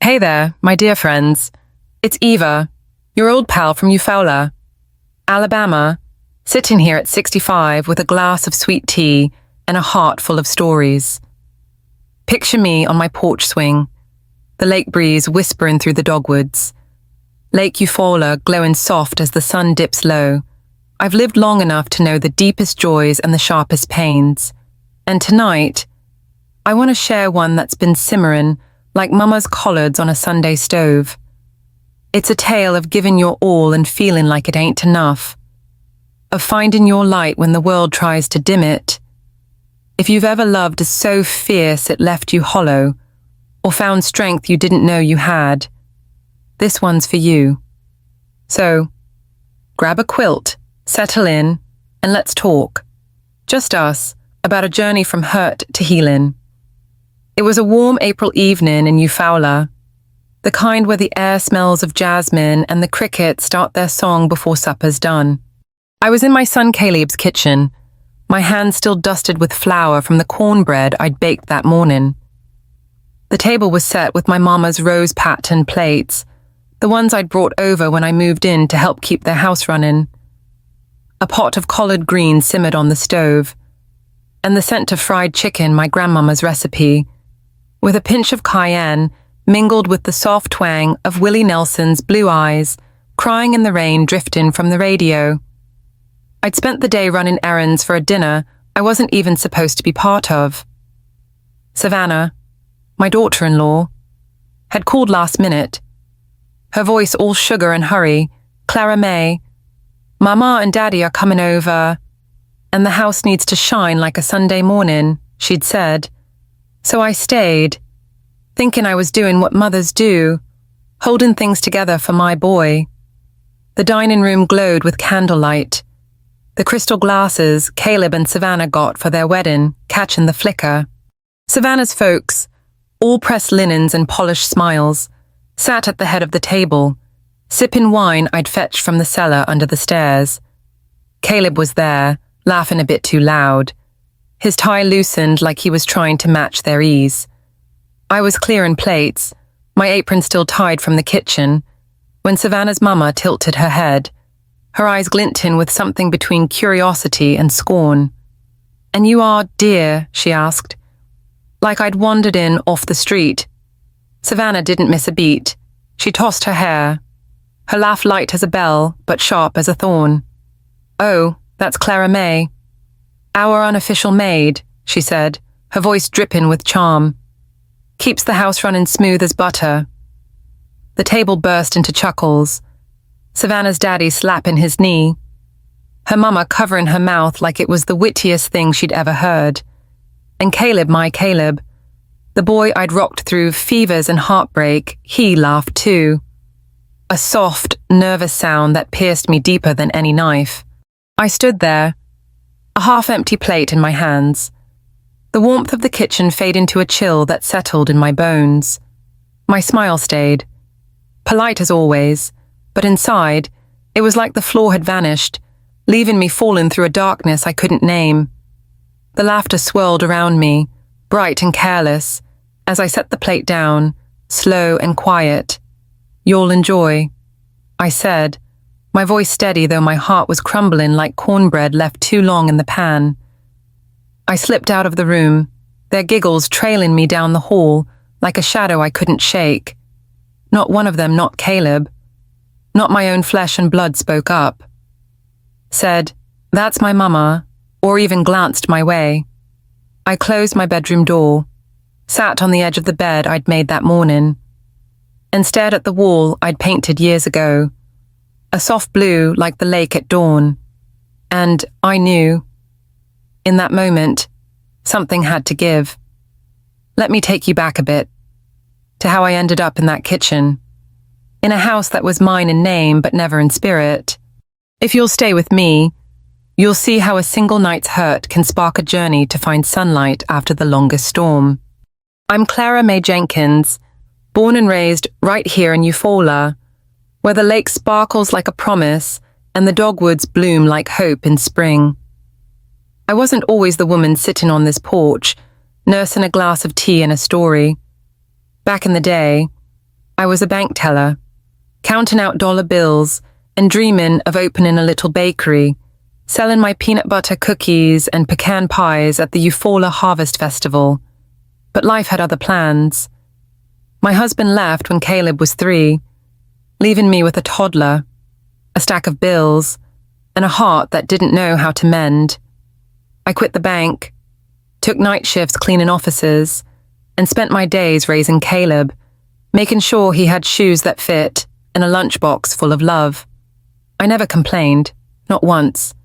Hey there, my dear friends. It's Eva, your old pal from Eufaula, Alabama, sitting here at 65 with a glass of sweet tea and a heart full of stories. Picture me on my porch swing, the lake breeze whispering through the dogwoods. Lake Eufaula glowing soft as the sun dips low. I've lived long enough to know the deepest joys and the sharpest pains. And tonight, I want to share one that's been simmering like Mama's collards on a Sunday stove. It's a tale of giving your all and feeling like it ain't enough. Of finding your light when the world tries to dim it. If you've ever loved so fierce it left you hollow, or found strength you didn't know you had, this one's for you. So, grab a quilt, settle in, and let's talk. Just us, about a journey from hurt to healing. It was a warm April evening in Eufaula, the kind where the air smells of jasmine and the crickets start their song before supper's done. I was in my son Caleb's kitchen, my hands still dusted with flour from the cornbread I'd baked that morning. The table was set with my mama's rose-patterned plates, the ones I'd brought over when I moved in to help keep their house running. A pot of collard greens simmered on the stove, and the scent of fried chicken, my grandmama's recipe, with a pinch of cayenne mingled with the soft twang of Willie Nelson's Blue Eyes, crying in the rain drifting from the radio. I'd spent the day running errands for a dinner I wasn't even supposed to be part of. Savannah, my daughter-in-law, had called last minute. Her voice all sugar and hurry. Clara May, Mama and Daddy are coming over, and the house needs to shine like a Sunday morning, she'd said. So I stayed, thinking I was doing what mothers do, holding things together for my boy. The dining room glowed with candlelight. The crystal glasses Caleb and Savannah got for their wedding, catching the flicker. Savannah's folks, all pressed linens and polished smiles, sat at the head of the table, sipping wine I'd fetched from the cellar under the stairs. Caleb was there, laughing a bit too loud. His tie loosened like he was trying to match their ease. I was clearing plates, my apron still tied from the kitchen, when Savannah's mama tilted her head, her eyes glinting with something between curiosity and scorn. "And you are, dear?" she asked. Like I'd wandered in off the street. Savannah didn't miss a beat. She tossed her hair, her laugh light as a bell, but sharp as a thorn. "Oh, that's Clara May. Our unofficial maid," she said, her voice dripping with charm. "Keeps the house running smooth as butter." The table burst into chuckles. Savannah's daddy slapping his knee. Her mama covering her mouth like it was the wittiest thing she'd ever heard. And Caleb, my Caleb, the boy I'd rocked through fevers and heartbreak, he laughed too. A soft, nervous sound that pierced me deeper than any knife. I stood there, a half-empty plate in my hands. The warmth of the kitchen faded into a chill that settled in my bones. My smile stayed, polite as always, but inside, it was like the floor had vanished, leaving me falling through a darkness I couldn't name. The laughter swirled around me, bright and careless, as I set the plate down, slow and quiet. "You'll enjoy," I said, my voice steady though my heart was crumbling like cornbread left too long in the pan. I slipped out of the room, their giggles trailing me down the hall like a shadow I couldn't shake. Not one of them, not Caleb. Not my own flesh and blood spoke up. Said, "That's my mama," or even glanced my way. I closed my bedroom door, sat on the edge of the bed I'd made that morning, and stared at the wall I'd painted years ago. A soft blue like the lake at dawn. And I knew, in that moment, something had to give. Let me take you back a bit, to how I ended up in that kitchen, in a house that was mine in name but never in spirit. If you'll stay with me, you'll see how a single night's hurt can spark a journey to find sunlight after the longest storm. I'm Clara May Jenkins, born and raised right here in Eufaula, where the lake sparkles like a promise and the dogwoods bloom like hope in spring. I wasn't always the woman sitting on this porch, nursing a glass of tea and a story. Back in the day, I was a bank teller, counting out dollar bills and dreaming of opening a little bakery, selling my peanut butter cookies and pecan pies at the Eufaula Harvest Festival. But life had other plans. My husband left when Caleb was 3, leaving me with a toddler, a stack of bills, and a heart that didn't know how to mend. I quit the bank, took night shifts cleaning offices, and spent my days raising Caleb, making sure he had shoes that fit and a lunchbox full of love. I never complained, not once.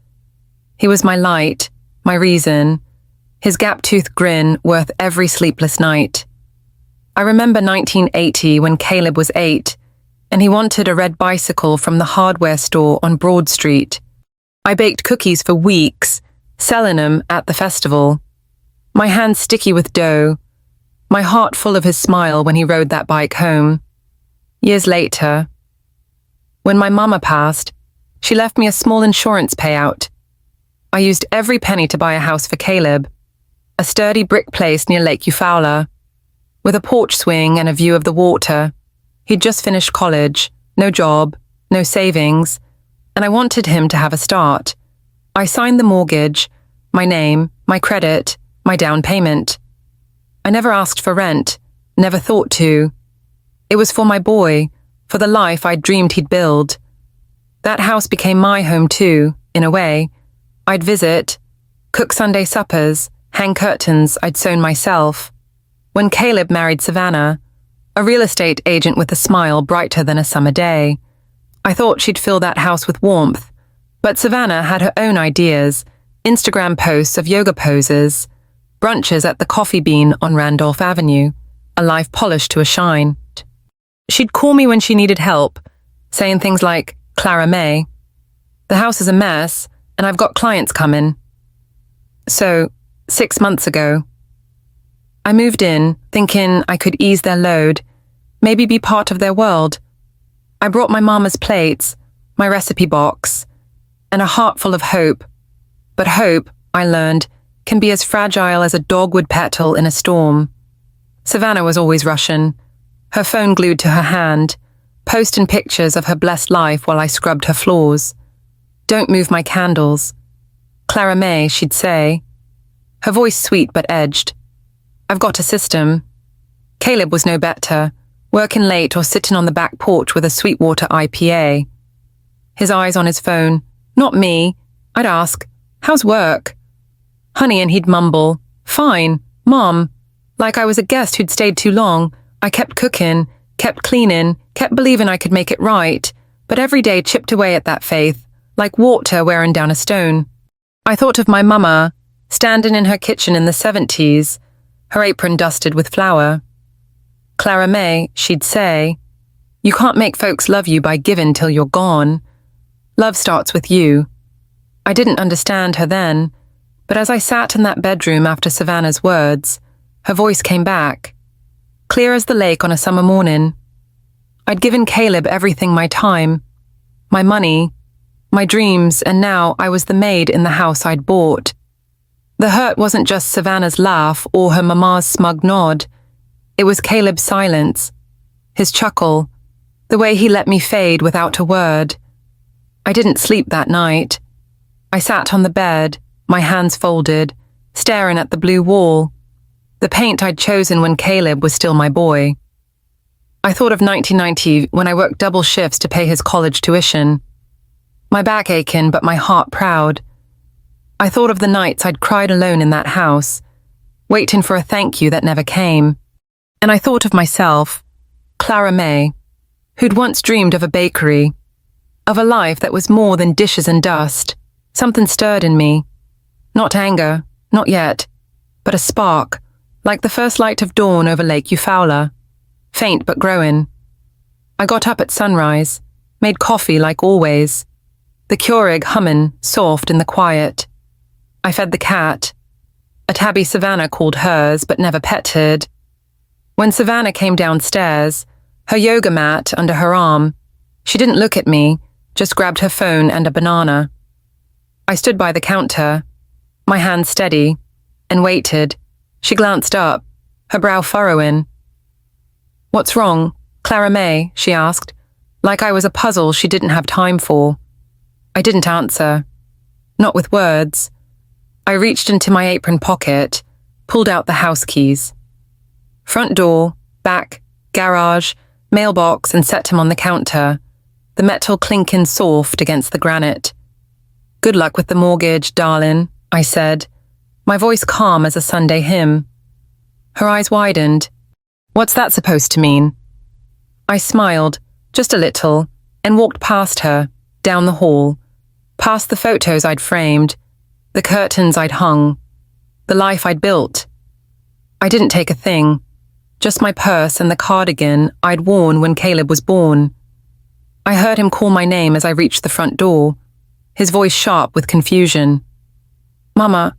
He was my light, my reason, his gap-toothed grin worth every sleepless night. I remember 1980 when Caleb was 8, and he wanted a red bicycle from the hardware store on Broad Street. I baked cookies for weeks, selling them at the festival. My hands sticky with dough, my heart full of his smile when he rode that bike home. Years later, when my mama passed, she left me a small insurance payout. I used every penny to buy a house for Caleb, a sturdy brick place near Lake Eufaula, with a porch swing and a view of the water. He'd just finished college, no job, no savings, and I wanted him to have a start. I signed the mortgage, my name, my credit, my down payment. I never asked for rent, never thought to. It was for my boy, for the life I'd dreamed he'd build. That house became my home too, in a way. I'd visit, cook Sunday suppers, hang curtains I'd sewn myself. When Caleb married Savannah, a real estate agent with a smile brighter than a summer day, I thought she'd fill that house with warmth, but Savannah had her own ideas, Instagram posts of yoga poses, brunches at the Coffee Bean on Randolph Avenue, a life polished to a shine. She'd call me when she needed help, saying things like, "Clara May, the house is a mess, and I've got clients coming." So, 6 months ago, I moved in, thinking I could ease their load, maybe be part of their world. I brought my mama's plates, my recipe box, and a heart full of hope. But hope, I learned, can be as fragile as a dogwood petal in a storm. Savannah was always rushing, her phone glued to her hand, posting pictures of her blessed life while I scrubbed her floors. "Don't move my candles. Clara May," she'd say. Her voice sweet but edged. "I've got a system." Caleb was no better, working late or sitting on the back porch with a Sweetwater IPA. His eyes on his phone. Not me. I'd ask, "How's work?" "Honey," and he'd mumble, "Fine, Mom." Like I was a guest who'd stayed too long. I kept cooking, kept cleaning, kept believing I could make it right, but every day chipped away at that faith, like water wearing down a stone. I thought of my mama, standing in her kitchen in the 70s, her apron dusted with flour. "Clara May," she'd say, "you can't make folks love you by giving till you're gone. Love starts with you." I didn't understand her then, but as I sat in that bedroom after Savannah's words, her voice came back, clear as the lake on a summer morning. I'd given Caleb everything, my time, my money, my dreams, and now I was the maid in the house I'd bought. The hurt wasn't just Savannah's laugh or her mama's smug nod. It was Caleb's silence, his chuckle, the way he let me fade without a word. I didn't sleep that night. I sat on the bed, my hands folded, staring at the blue wall, the paint I'd chosen when Caleb was still my boy. I thought of 1990 when I worked double shifts to pay his college tuition. My back aching, but my heart proud. I thought of the nights I'd cried alone in that house, waiting for a thank you that never came. And I thought of myself, Clara May, who'd once dreamed of a bakery, of a life that was more than dishes and dust. Something stirred in me. Not anger, not yet, but a spark, like the first light of dawn over Lake Eufaula, faint but growing. I got up at sunrise, made coffee like always, the Keurig humming, soft in the quiet. I fed the cat, a tabby Savannah called hers but never petted. When Savannah came downstairs, her yoga mat under her arm, she didn't look at me, just grabbed her phone and a banana. I stood by the counter, my hand steady, and waited. She glanced up, her brow furrowing. "What's wrong?" Clara May, she asked, like I was a puzzle she didn't have time for. I didn't answer. Not with words. I reached into my apron pocket, pulled out the house keys. Front door, back, garage, mailbox, and set him on the counter, the metal clinking soft against the granite. Good luck with the mortgage, darling, I said, my voice calm as a Sunday hymn. Her eyes widened. What's that supposed to mean? I smiled, just a little, and walked past her, down the hall, past the photos I'd framed, the curtains I'd hung, the life I'd built. I didn't take a thing, just my purse and the cardigan I'd worn when Caleb was born. I heard him call my name as I reached the front door, his voice sharp with confusion. Mama.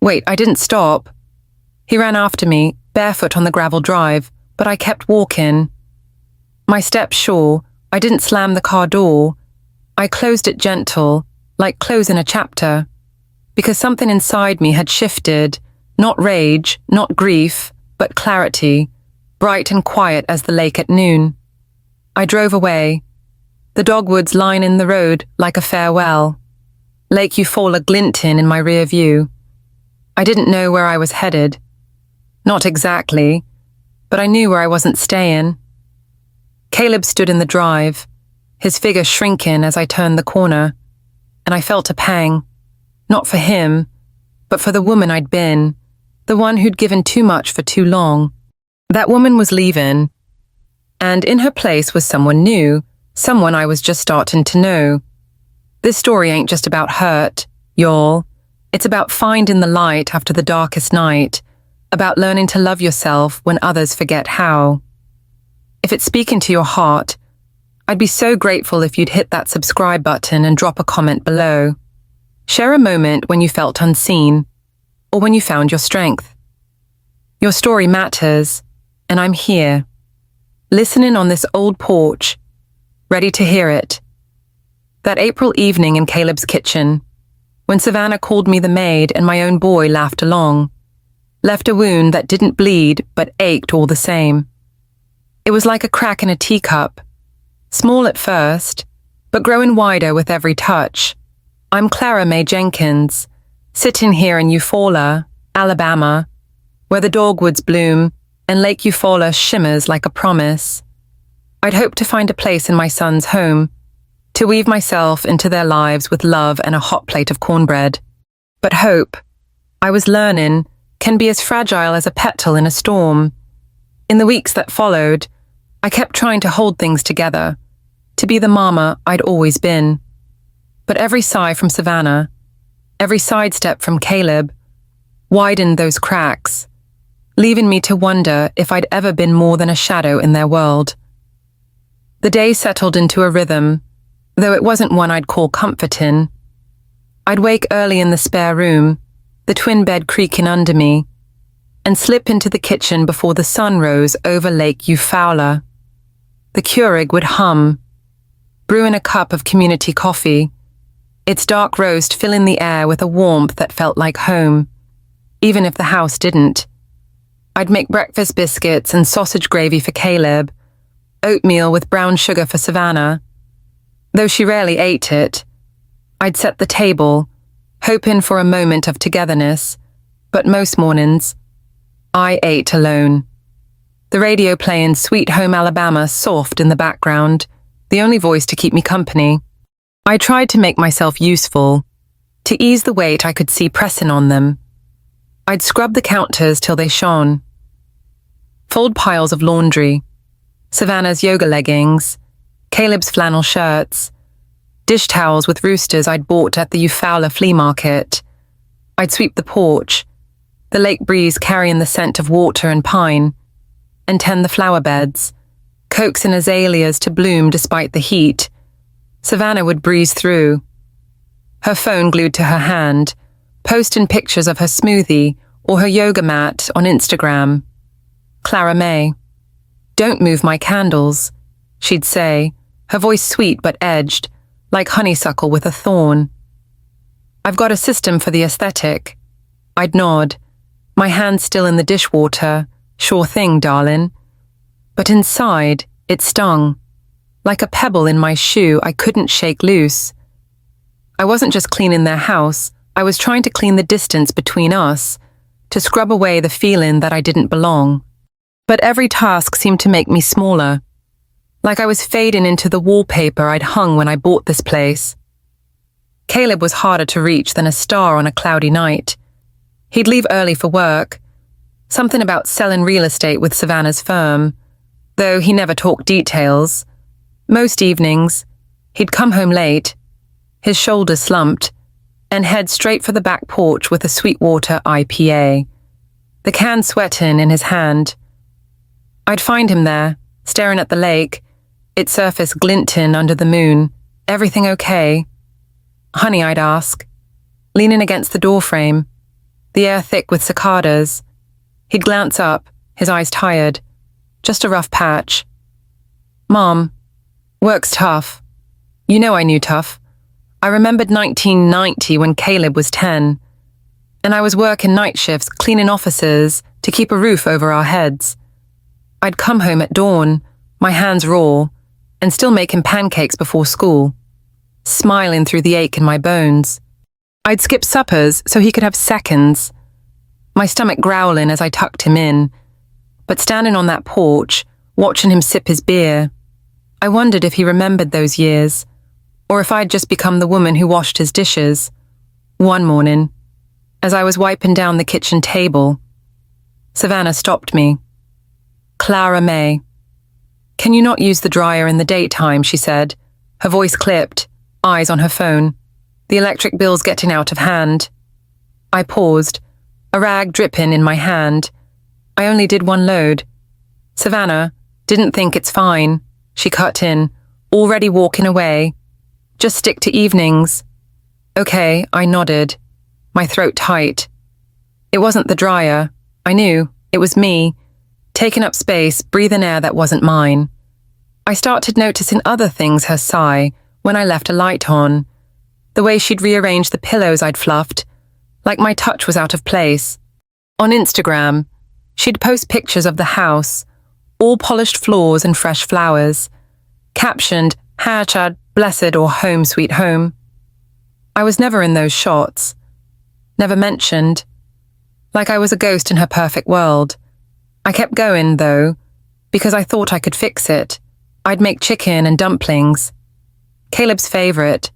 Wait, I didn't stop. He ran after me, barefoot on the gravel drive, but I kept walking. My steps sure, I didn't slam the car door. I closed it gentle, like closing a chapter, because something inside me had shifted, not rage, not grief, but clarity, bright and quiet as the lake at noon. I drove away, the dogwoods lining the road like a farewell, Lake Eufaula glinting in my rear view. I didn't know where I was headed. Not exactly, but I knew where I wasn't staying. Caleb stood in the drive, his figure shrinking as I turned the corner, and I felt a pang, not for him, but for the woman I'd been, the one who'd given too much for too long. That woman was leaving, and in her place was someone new, someone I was just starting to know. This story ain't just about hurt, y'all. It's about finding the light after the darkest night, about learning to love yourself when others forget how. If it's speaking to your heart, I'd be so grateful if you'd hit that subscribe button and drop a comment below. Share a moment when you felt unseen, or when you found your strength. Your story matters, and I'm here, listening on this old porch, ready to hear it. That April evening in Caleb's kitchen, when Savannah called me the maid and my own boy laughed along, left a wound that didn't bleed but ached all the same. It was like a crack in a teacup, small at first, but growing wider with every touch. I'm Clara May Jenkins, sitting here in Eufaula, Alabama, where the dogwoods bloom and Lake Eufaula shimmers like a promise. I'd hoped to find a place in my son's home, to weave myself into their lives with love and a hot plate of cornbread. But hope, I was learning, can be as fragile as a petal in a storm. In the weeks that followed, I kept trying to hold things together, to be the mama I'd always been. But every sigh from Savannah, every sidestep from Caleb, widened those cracks, leaving me to wonder if I'd ever been more than a shadow in their world. The day settled into a rhythm, though it wasn't one I'd call comforting. I'd wake early in the spare room, the twin bed creaking under me, and slip into the kitchen before the sun rose over Lake Eufaula. The Keurig would hum, brewing a cup of community coffee, its dark roast filling the air with a warmth that felt like home, even if the house didn't. I'd make breakfast biscuits and sausage gravy for Caleb, oatmeal with brown sugar for Savannah. Though she rarely ate it, I'd set the table, hoping for a moment of togetherness, but most mornings, I ate alone. The radio playing Sweet Home Alabama soft in the background, the only voice to keep me company. I tried to make myself useful, to ease the weight I could see pressing on them. I'd scrub the counters till they shone, fold piles of laundry, Savannah's yoga leggings, Caleb's flannel shirts, dish towels with roosters I'd bought at the Eufaula flea market. I'd sweep the porch, the lake breeze carrying the scent of water and pine, and tend the flower beds, coaxing azaleas to bloom despite the heat. Savannah would breeze through, her phone glued to her hand, posting pictures of her smoothie or her yoga mat on Instagram. Clara May. Don't move my candles, she'd say, her voice sweet but edged, like honeysuckle with a thorn. I've got a system for the aesthetic. I'd nod, my hand still in the dishwater. Sure thing, darling. But inside, It stung. Like a pebble in my shoe I couldn't shake loose. I wasn't just cleaning their house, I was trying to clean the distance between us, to scrub away the feeling that I didn't belong. But every task seemed to make me smaller, like I was fading into the wallpaper I'd hung when I bought this place. Caleb was harder to reach than a star on a cloudy night. He'd leave early for work, something about selling real estate with Savannah's firm, though he never talked details. Most evenings, he'd come home late, his shoulders slumped, and head straight for the back porch with a Sweetwater IPA, the can sweating in his hand. I'd find him there, staring at the lake, its surface glinting under the moon. Everything okay? Honey, I'd ask, leaning against the doorframe, the air thick with cicadas. He'd glance up, his eyes tired. Just a rough patch. Mom, work's tough. You know I knew tough. I remembered 1990 when Caleb was 10, and I was working night shifts cleaning offices to keep a roof over our heads. I'd come home at dawn, my hands raw, and still making pancakes before school, smiling through the ache in my bones. I'd skip suppers so he could have seconds, my stomach growling as I tucked him in, but standing on that porch, watching him sip his beer, I wondered if he remembered those years, or if I'd just become the woman who washed his dishes. One morning, as I was wiping down the kitchen table, Savannah stopped me. Clara May. Can you not use the dryer in the daytime, she said, her voice clipped, eyes on her phone. The electric bill's getting out of hand. I paused, a rag dripping in my hand. I only did one load. Savannah, didn't think it's fine, she cut in, already walking away. Just stick to evenings. Okay, I nodded, my throat tight. It wasn't the dryer. I knew. It was me, taking up space, breathing air that wasn't mine. I started noticing other things her sigh when I left a light on, the way she'd rearranged the pillows I'd fluffed, like my touch was out of place. On Instagram, she'd post pictures of the house, all polished floors and fresh flowers, captioned, #, blessed or home sweet home. I was never in those shots, never mentioned, like I was a ghost in her perfect world. I kept going, though, because I thought I could fix it. I'd make chicken and dumplings, Caleb's favorite,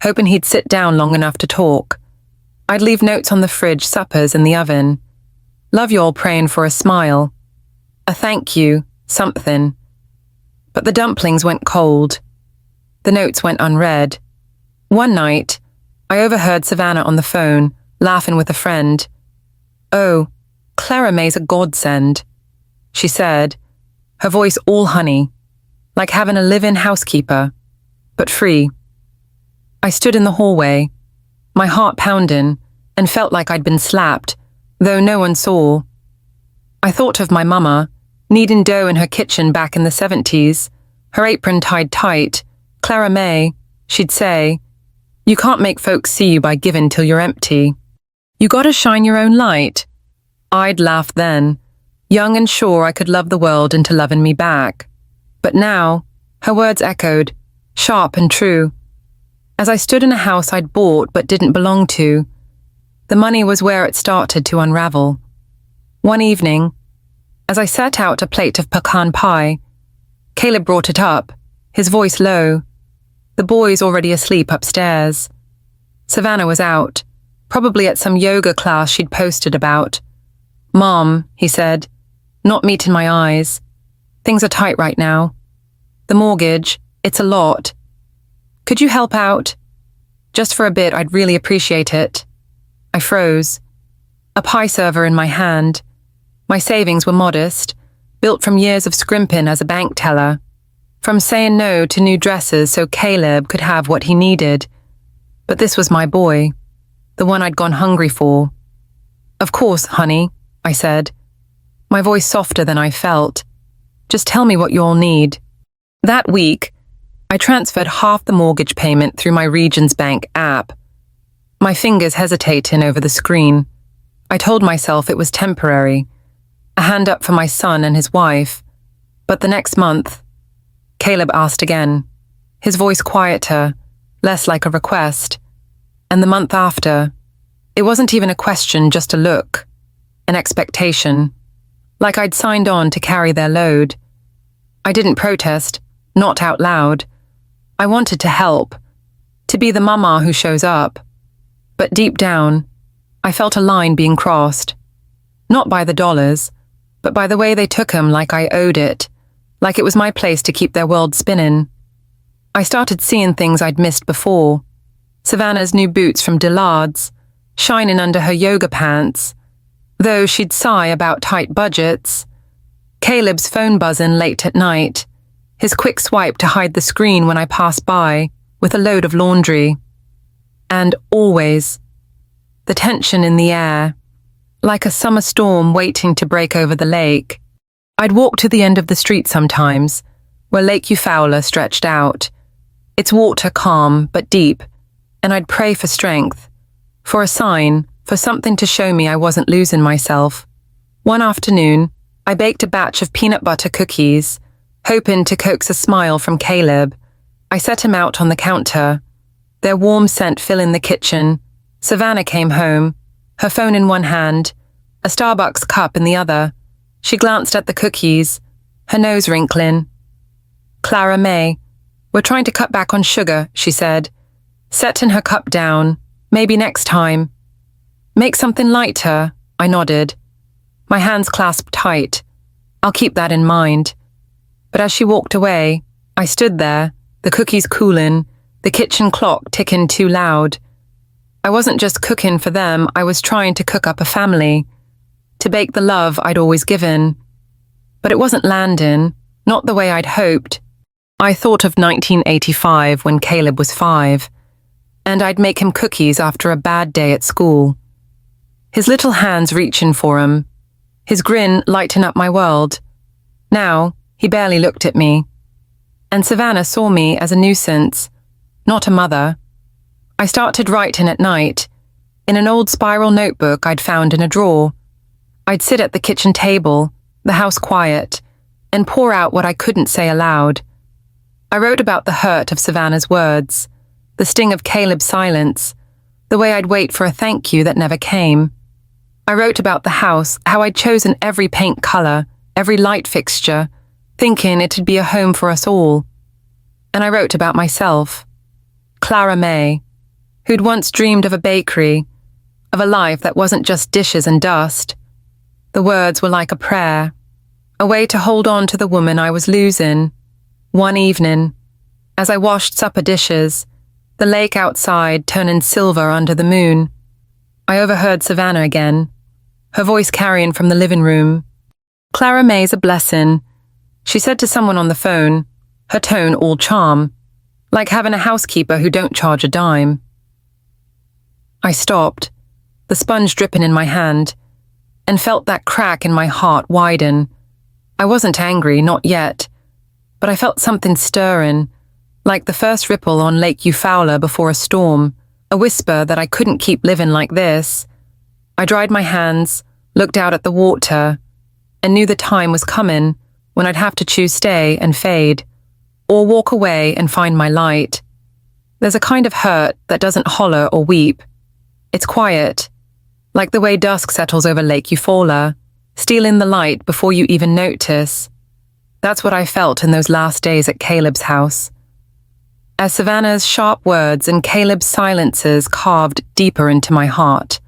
hoping he'd sit down long enough to talk. I'd leave notes on the fridge, suppers in the oven. Love y'all praying for a smile, a thank you, something. But the dumplings went cold. The notes went unread. One night, I overheard Savannah on the phone, laughing with a friend. Oh, Clara May's a godsend, she said, her voice all honey, like having a live-in housekeeper, but free. I stood in the hallway, my heart pounding, and felt like I'd been slapped, though no one saw. I thought of my mama, kneading dough in her kitchen back in the 70s, her apron tied tight. Clara May, she'd say, you can't make folks see you by giving till you're empty. You gotta shine your own light. I'd laugh then, young and sure I could love the world into loving me back. But now, her words echoed, sharp and true. As I stood in a house I'd bought but didn't belong to, the money was where it started to unravel. One evening, as I set out a plate of pecan pie, Caleb brought it up, his voice low. The boys already asleep upstairs. Savannah was out, probably at some yoga class she'd posted about. Mom, he said, not meeting my eyes. Things are tight right now. The mortgage, it's a lot. Could you help out? Just for a bit, I'd really appreciate it. I froze. A pie server in my hand. My savings were modest, built from years of scrimping as a bank teller, from saying no to new dresses so Caleb could have what he needed. But this was my boy, the one I'd gone hungry for. Of course, honey, I said, my voice softer than I felt. Just tell me what you all need. That week, I transferred half the mortgage payment through my Regions Bank app, my fingers hesitating over the screen. I told myself it was temporary, a hand up for my son and his wife. But the next month, Caleb asked again, his voice quieter, less like a request. And the month after, it wasn't even a question, just a look, an expectation, like I'd signed on to carry their load. I didn't protest, not out loud. I wanted to help, to be the mama who shows up. But deep down, I felt a line being crossed. Not by the dollars, but by the way they took 'em, like I owed it, like it was my place to keep their world spinning. I started seeing things I'd missed before. Savannah's new boots from Dillard's, shining under her yoga pants, though she'd sigh about tight budgets. Caleb's phone buzzing late at night, his quick swipe to hide the screen when I passed by with a load of laundry. And always, the tension in the air, like a summer storm waiting to break over the lake. I'd walk to the end of the street sometimes, where Lake Eufaula stretched out, its water calm but deep, and I'd pray for strength, for a sign, for something to show me I wasn't losing myself. One afternoon, I baked a batch of peanut butter cookies, hoping to coax a smile from Caleb. I set him out on the counter, their warm scent filling the kitchen. Savannah came home, her phone in one hand, a Starbucks cup in the other. She glanced at the cookies, her nose wrinkling. "Clara May, we're trying to cut back on sugar," she said, setting her cup down. "Maybe next time." "Make something lighter," I nodded, my hands clasped tight. "I'll keep that in mind." But as she walked away, I stood there, the cookies cooling, the kitchen clock ticking too loud. I wasn't just cooking for them, I was trying to cook up a family, to bake the love I'd always given. But it wasn't landing, not the way I'd hoped. I thought of 1985 when Caleb was 5, and I'd make him cookies after a bad day at school. His little hands reaching for 'em, his grin lighting up my world. Now, he barely looked at me. And Savannah saw me as a nuisance, not a mother. I started writing at night, in an old spiral notebook I'd found in a drawer. I'd sit at the kitchen table, the house quiet, and pour out what I couldn't say aloud. I wrote about the hurt of Savannah's words, the sting of Caleb's silence, the way I'd wait for a thank you that never came. I wrote about the house, how I'd chosen every paint color, every light fixture, thinking it'd be a home for us all. And I wrote about myself, Clara May, who'd once dreamed of a bakery, of a life that wasn't just dishes and dust. The words were like a prayer, a way to hold on to the woman I was losing. One evening, as I washed supper dishes, the lake outside turning silver under the moon, I overheard Savannah again, her voice carrying from the living room. "Clara May's a blessing," she said to someone on the phone, her tone all charm, like having a housekeeper who don't charge a dime. I stopped, the sponge dripping in my hand, and felt that crack in my heart widen. I wasn't angry, not yet, but I felt something stirring, like the first ripple on Lake Eufaula before a storm, a whisper that I couldn't keep living like this. I dried my hands, looked out at the water, and knew the time was coming when I'd have to choose stay and fade, or walk away and find my light. There's a kind of hurt that doesn't holler or weep. It's quiet, like the way dusk settles over Lake Eufaula, stealing the light before you even notice. That's what I felt in those last days at Caleb's house. As Savannah's sharp words and Caleb's silences carved deeper into my heart.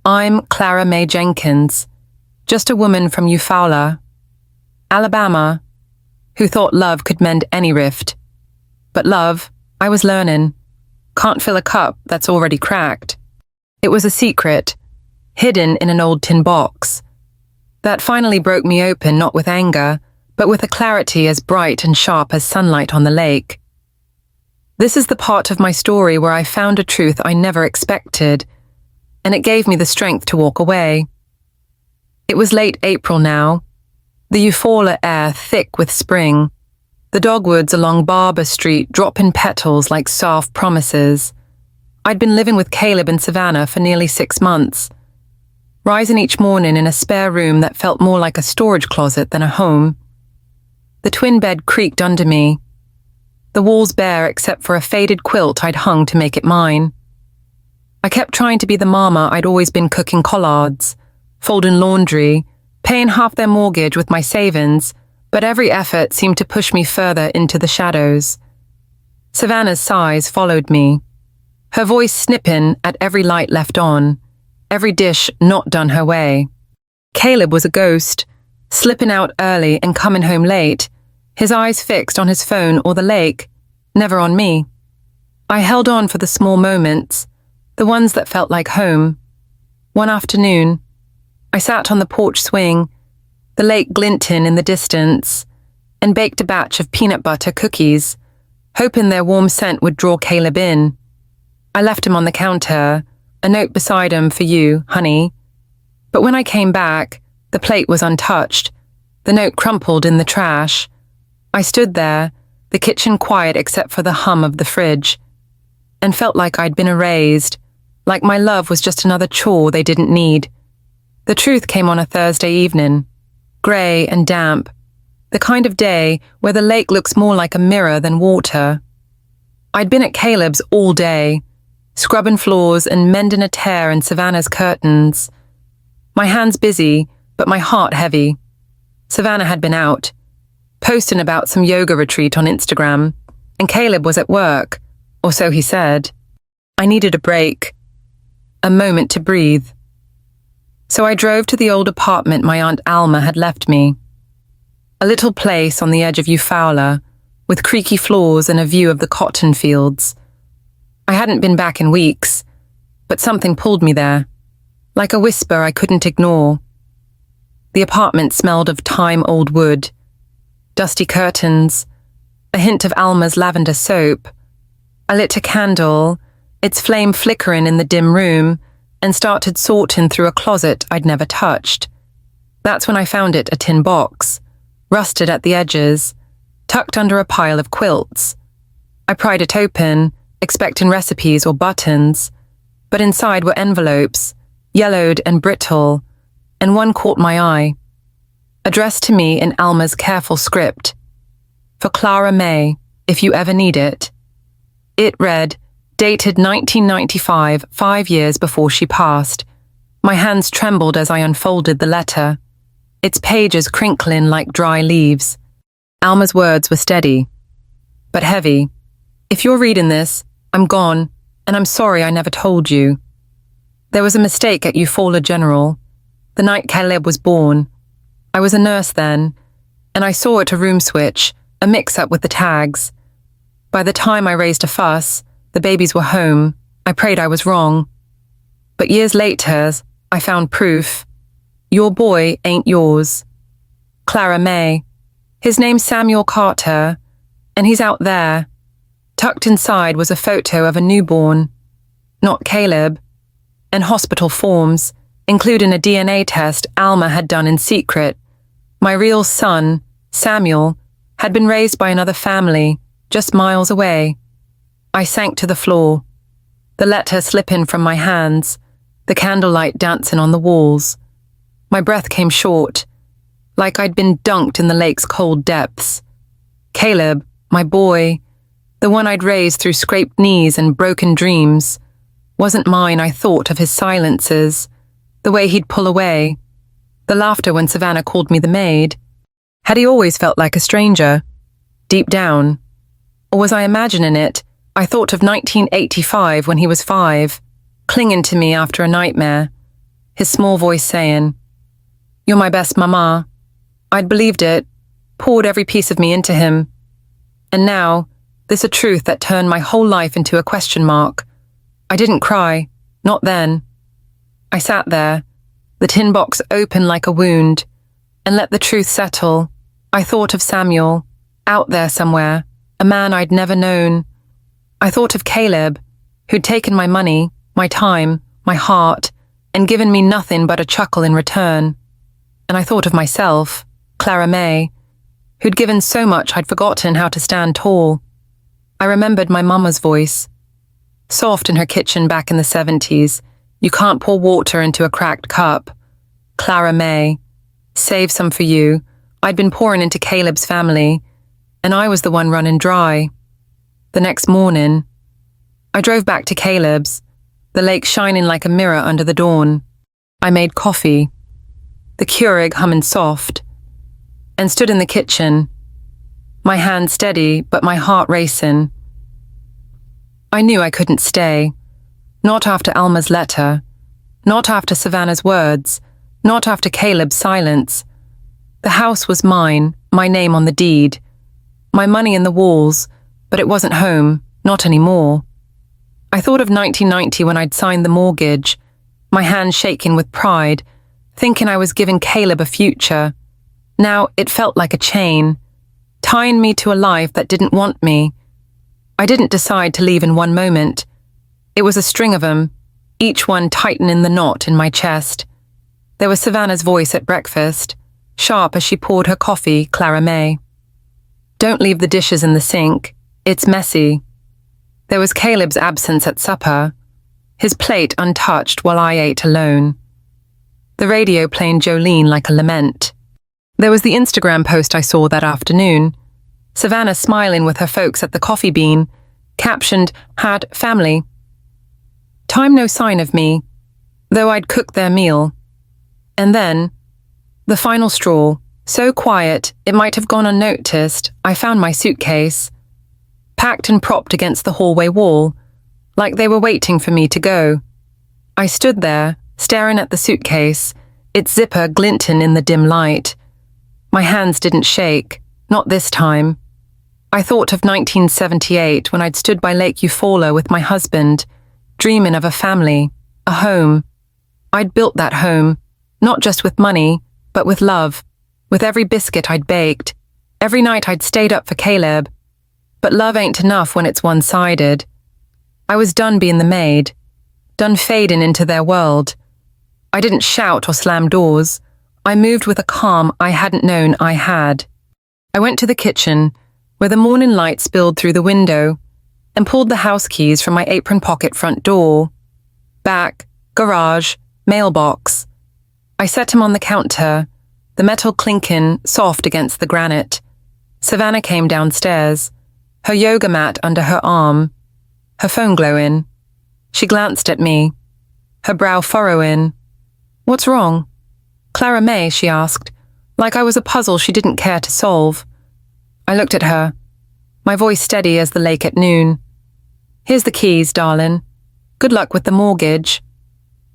I'm Clara May Jenkins, just a woman from Eufaula, Alabama, who thought love could mend any rift. But love, I was learning, can't fill a cup that's already cracked. It was a secret, hidden in an old tin box, that finally broke me open not with anger, but with a clarity as bright and sharp as sunlight on the lake. This is the part of my story where I found a truth I never expected, and it gave me the strength to walk away. It was late April now, the Eufaula air thick with spring, the dogwoods along Barber Street dropping petals like soft promises. I'd been living with Caleb and Savannah for nearly 6 months, rising each morning in a spare room that felt more like a storage closet than a home. The twin bed creaked under me. The walls bare except for a faded quilt I'd hung to make it mine. I kept trying to be the mama I'd always been, cooking collards, folding laundry, paying half their mortgage with my savings, but every effort seemed to push me further into the shadows. Savannah's sighs followed me, her voice snipping at every light left on, every dish not done her way. Caleb was a ghost, slipping out early and coming home late, his eyes fixed on his phone or the lake, never on me. I held on for the small moments, the ones that felt like home. One afternoon, I sat on the porch swing, the lake glinting in the distance, and baked a batch of peanut butter cookies, hoping their warm scent would draw Caleb in. I left him on the counter, a note beside him for you, honey. But when I came back, the plate was untouched, the note crumpled in the trash. I stood there, the kitchen quiet except for the hum of the fridge, and felt like I'd been erased, like my love was just another chore they didn't need. The truth came on a Thursday evening, grey and damp, the kind of day where the lake looks more like a mirror than water. I'd been at Caleb's all day, scrubbing floors and mending a tear in Savannah's curtains. My hands busy, but my heart heavy. Savannah had been out, posting about some yoga retreat on Instagram, and Caleb was at work, or so he said. I needed a break, a moment to breathe. So I drove to the old apartment my Aunt Alma had left me. A little place on the edge of EVA'S, with creaky floors and a view of the cotton fields. I hadn't been back in weeks, but something pulled me there, like a whisper I couldn't ignore. The apartment smelled of time-old wood, dusty curtains, a hint of Alma's lavender soap. I lit a candle, its flame flickering in the dim room, and started sorting through a closet I'd never touched. That's when I found it, a tin box, rusted at the edges, tucked under a pile of quilts. I pried it open, expecting recipes or buttons, but inside were envelopes, yellowed and brittle, and one caught my eye, addressed to me in Alma's careful script. For Clara May, if you ever need it. It read, dated 1995, 5 years before she passed. My hands trembled as I unfolded the letter, its pages crinkling like dry leaves. Alma's words were steady, but heavy. If you're reading this, I'm gone, and I'm sorry I never told you. There was a mistake at Eufaula General, the night Caleb was born. I was a nurse then, and I saw it a room switch, a mix-up with the tags. By the time I raised a fuss, the babies were home. I prayed I was wrong. But years later, I found proof. Your boy ain't yours. Clara May. His name's Samuel Carter, and he's out there. Tucked inside was a photo of a newborn, not Caleb, and hospital forms, including a DNA test Alma had done in secret. My real son, Samuel, had been raised by another family, just miles away. I sank to the floor, the letter slipping from my hands, the candlelight dancing on the walls. My breath came short, like I'd been dunked in the lake's cold depths. Caleb, my boy, the one I'd raised through scraped knees and broken dreams, wasn't mine. I thought of his silences, the way he'd pull away, the laughter when Savannah called me the maid. Had he always felt like a stranger, deep down? Or was I imagining it? I thought of 1985 when he was 5, clinging to me after a nightmare, his small voice saying, "You're my best mama." I'd believed it, poured every piece of me into him. And now, this a truth that turned my whole life into a question mark. I didn't cry, not then. I sat there, the tin box open like a wound, and let the truth settle. I thought of Samuel, out there somewhere, a man I'd never known. I thought of Caleb, who'd taken my money, my time, my heart, and given me nothing but a chuckle in return. And I thought of myself, Clara May, who'd given so much I'd forgotten how to stand tall. I remembered my mama's voice, soft in her kitchen back in the 70s. You can't pour water into a cracked cup. Clara May, save some for you, I'd been pouring into Caleb's family, and I was the one running dry. The next morning, I drove back to Caleb's, the lake shining like a mirror under the dawn. I made coffee, the Keurig humming soft, and stood in the kitchen, my hand steady but my heart racing. I knew I couldn't stay, not after Alma's letter, not after Savannah's words, not after Caleb's silence. The house was mine, my name on the deed, my money in the walls, but it wasn't home, not anymore. I thought of 1990 when I'd signed the mortgage, my hand shaking with pride, thinking I was giving Caleb a future. Now it felt like a chain, tying me to a life that didn't want me. I didn't decide to leave in one moment. It was a string of them, each one tightening the knot in my chest. There was Savannah's voice at breakfast, sharp as she poured her coffee, Clara May. Don't leave the dishes in the sink. It's messy. There was Caleb's absence at supper, his plate untouched while I ate alone. The radio playing Jolene like a lament. There was the Instagram post I saw that afternoon, Savannah smiling with her folks at the Coffee Bean, captioned, "Had family." Time no sign of me, though I'd cooked their meal. And then, the final straw, so quiet it might have gone unnoticed, I found my suitcase, packed and propped against the hallway wall, like they were waiting for me to go. I stood there, staring at the suitcase, its zipper glinting in the dim light. My hands didn't shake, not this time. I thought of 1978 when I'd stood by Lake Eufaula with my husband, dreaming of a family, a home. I'd built that home, not just with money, but with love, with every biscuit I'd baked, every night I'd stayed up for Caleb. But love ain't enough when it's one-sided. I was done being the maid, done fading into their world. I didn't shout or slam doors. I moved with a calm I hadn't known I had. I went to the kitchen, where the morning light spilled through the window, and pulled the house keys from my apron pocket front door. Back, garage, mailbox. I set him on the counter, the metal clinking soft against the granite. Savannah came downstairs, her yoga mat under her arm, her phone glowing. She glanced at me, her brow furrowing. "What's wrong?" "Clara May," she asked, like I was a puzzle she didn't care to solve. I looked at her, my voice steady as the lake at noon. "Here's the keys, darling. Good luck with the mortgage."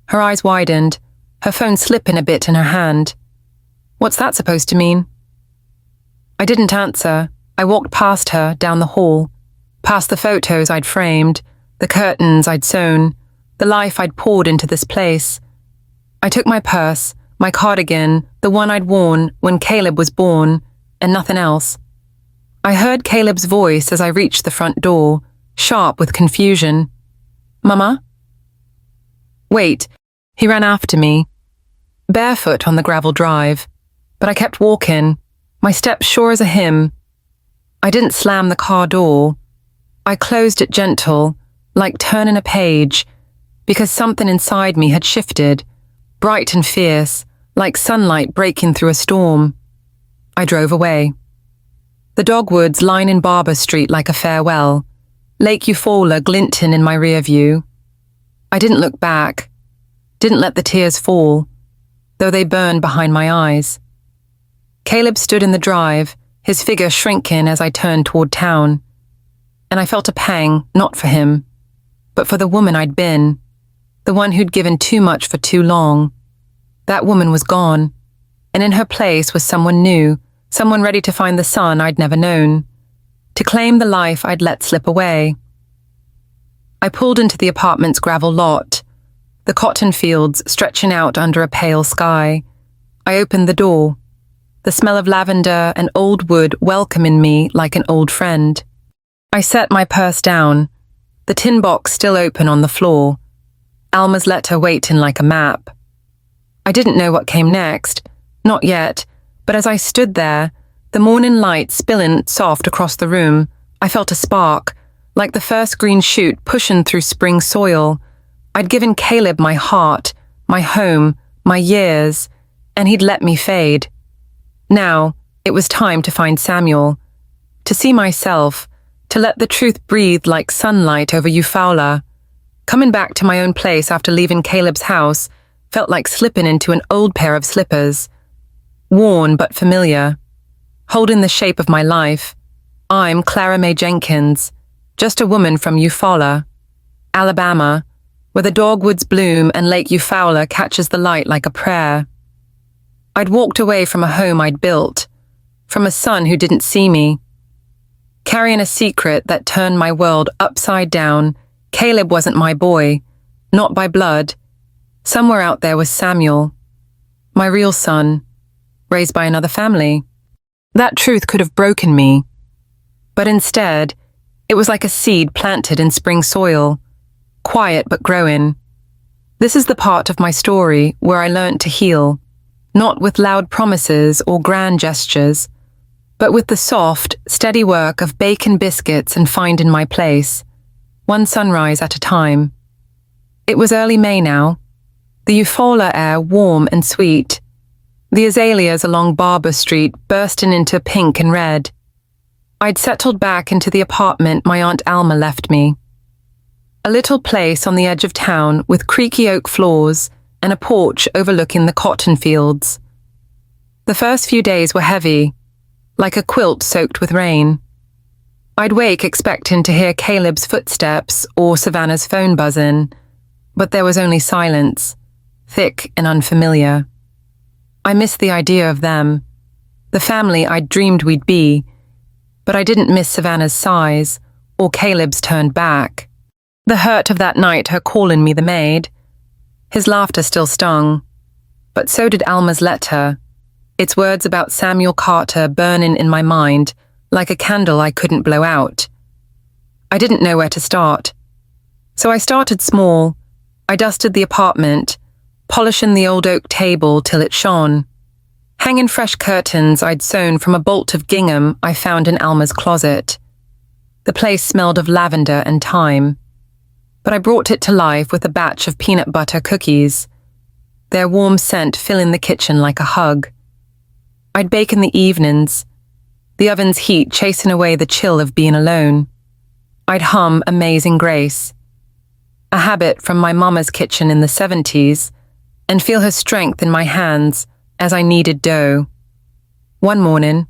Her eyes widened, her phone slipping a bit in her hand. "What's that supposed to mean?" I didn't answer. I walked past her, down the hall, past the photos I'd framed, the curtains I'd sewn, the life I'd poured into this place. I took my purse, my cardigan, the one I'd worn when Caleb was born, and nothing else. I heard Caleb's voice as I reached the front door, sharp with confusion. "Mama?" "Wait," he ran after me, barefoot on the gravel drive, but I kept walking, my steps sure as a hymn. I didn't slam the car door. I closed it gentle, like turning a page, because something inside me had shifted, bright and fierce, like sunlight breaking through a storm. I drove away. The dogwoods lining Barber Street like a farewell, Lake Eufaula glinting in my rear view. I didn't look back, didn't let the tears fall, though they burned behind my eyes. Caleb stood in the drive, his figure shrinking as I turned toward town, and I felt a pang, not for him, but for the woman I'd been, the one who'd given too much for too long. That woman was gone, and in her place was someone new, someone ready to find the son I'd never known, to claim the life I'd let slip away. I pulled into the apartment's gravel lot, the cotton fields stretching out under a pale sky. I opened the door, the smell of lavender and old wood welcoming me like an old friend. I set my purse down, the tin box still open on the floor, Alma's letter waiting like a map. I didn't know what came next, not yet, but as I stood there, the morning light spilling soft across the room, I felt a spark, like the first green shoot pushing through spring soil. I'd given Caleb my heart, my home, my years, and he'd let me fade. Now, It was time to find Samuel, to see myself, to let the truth breathe like sunlight over Eufaula. Coming back to my own place after leaving Caleb's house felt like slipping into an old pair of slippers. Worn but familiar, holding the shape of my life. I'm Clara Mae Jenkins, just a woman from Eufaula, Alabama, where the dogwoods bloom and Lake Eufaula catches the light like a prayer. I'd walked away from a home I'd built, from a son who didn't see me. Carrying a secret that turned my world upside down, Caleb wasn't my boy, not by blood. Somewhere out there was Samuel, my real son, raised by another family. That truth could have broken me, but instead, it was like a seed planted in spring soil, quiet but growing. This is the part of my story where I learned to heal, not with loud promises or grand gestures, but with the soft, steady work of baking biscuits and finding my place, one sunrise at a time. It was early May now, the Eufaula air warm and sweet, the azaleas along Barber Street bursting into pink and red. I'd settled back into the apartment my Aunt Alma left me. A little place on the edge of town with creaky oak floors and a porch overlooking the cotton fields. The first few days were heavy, like a quilt soaked with rain. I'd wake expecting to hear Caleb's footsteps or Savannah's phone buzzing, but there was only silence, thick and unfamiliar. I missed the idea of them, the family I'd dreamed we'd be, but I didn't miss Savannah's sighs or Caleb's turned back. The hurt of that night, her calling me the maid. His laughter still stung, but so did Alma's letter, its words about Samuel Carter burning in my mind like a candle I couldn't blow out. I didn't know where to start. So I started small. I dusted the apartment, polishing the old oak table till it shone, hanging fresh curtains I'd sewn from a bolt of gingham I found in Alma's closet. The place smelled of lavender and thyme, but I brought it to life with a batch of peanut butter cookies, their warm scent filling the kitchen like a hug. I'd bake in the evenings, the oven's heat chasing away the chill of being alone. I'd hum Amazing Grace, a habit from my mama's kitchen in the 70s, and feel her strength in my hands as I kneaded dough. One morning,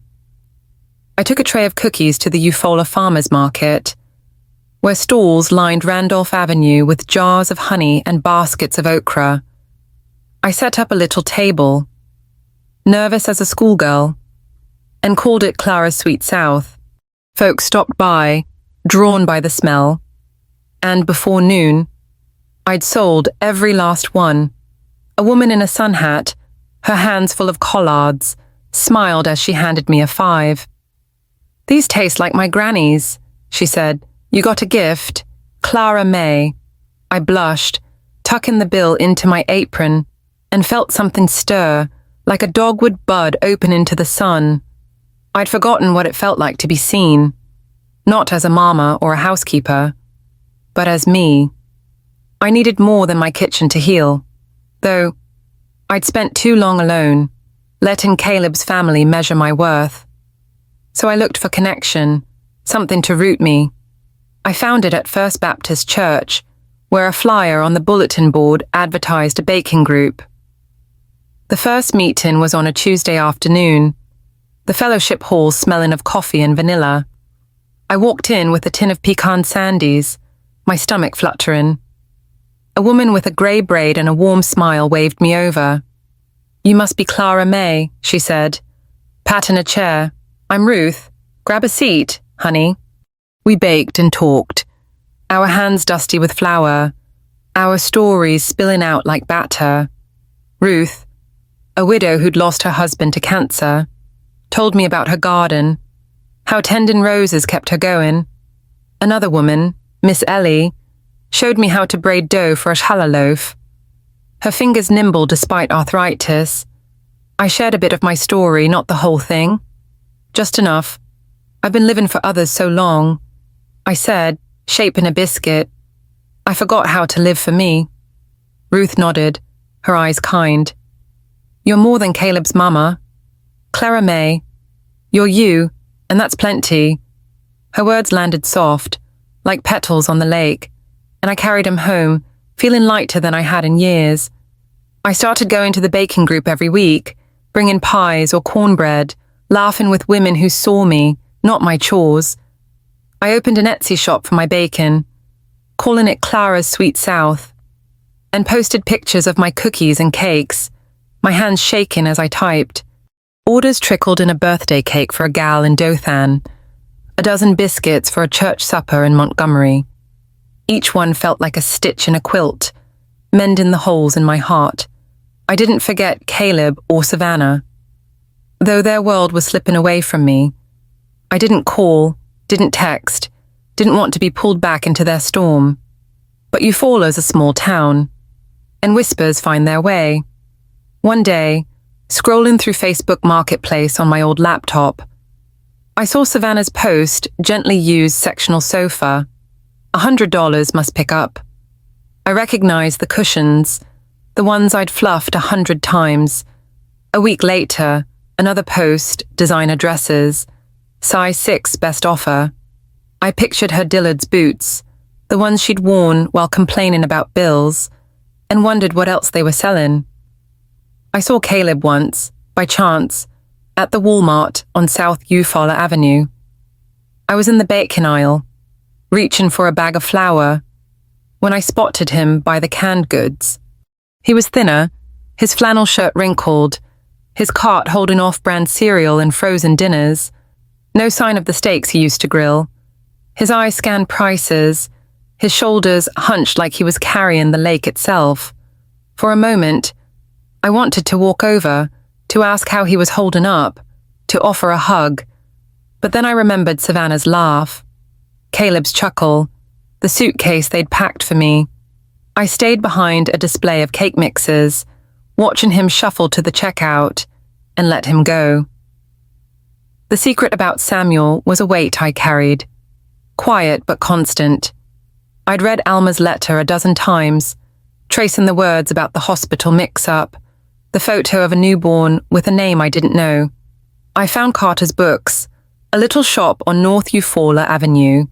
I took a tray of cookies to the Eufaula Farmers Market, where stalls lined Randolph Avenue with jars of honey and baskets of okra. I set up a little table, nervous as a schoolgirl, and called it Clara's Sweet South. Folks stopped by, drawn by the smell, and before noon, I'd sold every last one. A woman in a sun hat, her hands full of collards, smiled as she handed me a 5. "These taste like my granny's," she said. "You got a gift? Clara Mae." I blushed, tucking the bill into my apron, and felt something stir, like a dogwood bud open into the sun. I'd forgotten what it felt like to be seen, not as a mama or a housekeeper, but as me. I needed more than my kitchen to heal, though I'd spent too long alone, letting Caleb's family measure my worth. So I looked for connection, something to root me. I found it at First Baptist Church, where a flyer on the bulletin board advertised a baking group. The first meeting was on a Tuesday afternoon, the fellowship hall smelling of coffee and vanilla. I walked in with a tin of pecan sandies, my stomach fluttering. A woman with a grey braid and a warm smile waved me over. "You must be Clara Mae," she said, patting a chair. "I'm Ruth. Grab a seat, honey." We baked and talked, our hands dusty with flour, our stories spilling out like batter. Ruth, a widow who'd lost her husband to cancer, told me about her garden, how tending roses kept her going. Another woman, Miss Ellie, showed me how to braid dough for a challah loaf. Her fingers nimble despite arthritis. I shared a bit of my story, not the whole thing. Just enough. I've been living for others so long, I said, shaping a biscuit. I forgot how to live for me. Ruth nodded, her eyes kind. "You're more than Caleb's mama. Clara Mae, You're you, and that's plenty." Her words landed soft, like petals on the lake, and I carried him home, feeling lighter than I had in years. I started going to the baking group every week, bringing pies or cornbread, laughing with women who saw me, not my chores. I opened an Etsy shop for my bacon, calling it Clara's Sweet South, and posted pictures of my cookies and cakes, my hands shaking as I typed. Orders trickled in: a birthday cake for a gal in Dothan, a dozen biscuits for a church supper in Montgomery. Each one felt like a stitch in a quilt, mending the holes in my heart. I didn't forget Caleb or Savannah. Though their world was slipping away from me, I didn't call, didn't text, didn't want to be pulled back into their storm. But Eufaula's a small town, and whispers find their way. One day, scrolling through Facebook Marketplace on my old laptop, I saw Savannah's post, "Gently used sectional sofa. $100 must pick up." I recognized the cushions, the ones I'd fluffed 100 times. A week later, another post, "Designer dresses. Size 6 best offer." I pictured her Dillard's boots, the ones she'd worn while complaining about bills, and wondered what else they were selling. I saw Caleb once, by chance, at the Walmart on South Eufaula Avenue. I was in the bacon aisle, reaching for a bag of flour, when I spotted him by the canned goods. He was thinner, his flannel shirt wrinkled, his cart holding off-brand cereal and frozen dinners. No sign of the steaks he used to grill. His eyes scanned prices, his shoulders hunched like he was carrying the lake itself. For a moment, I wanted to walk over, to ask how he was holding up, to offer a hug. But then I remembered Savannah's laugh, Caleb's chuckle, the suitcase they'd packed for me. I stayed behind a display of cake mixes, watching him shuffle to the checkout, and let him go. The secret about Samuel was a weight I carried, quiet but constant. I'd read Alma's letter a dozen times, tracing the words about the hospital mix-up, the photo of a newborn with a name I didn't know. I found Carter's Books, a little shop on North Eufaula Avenue,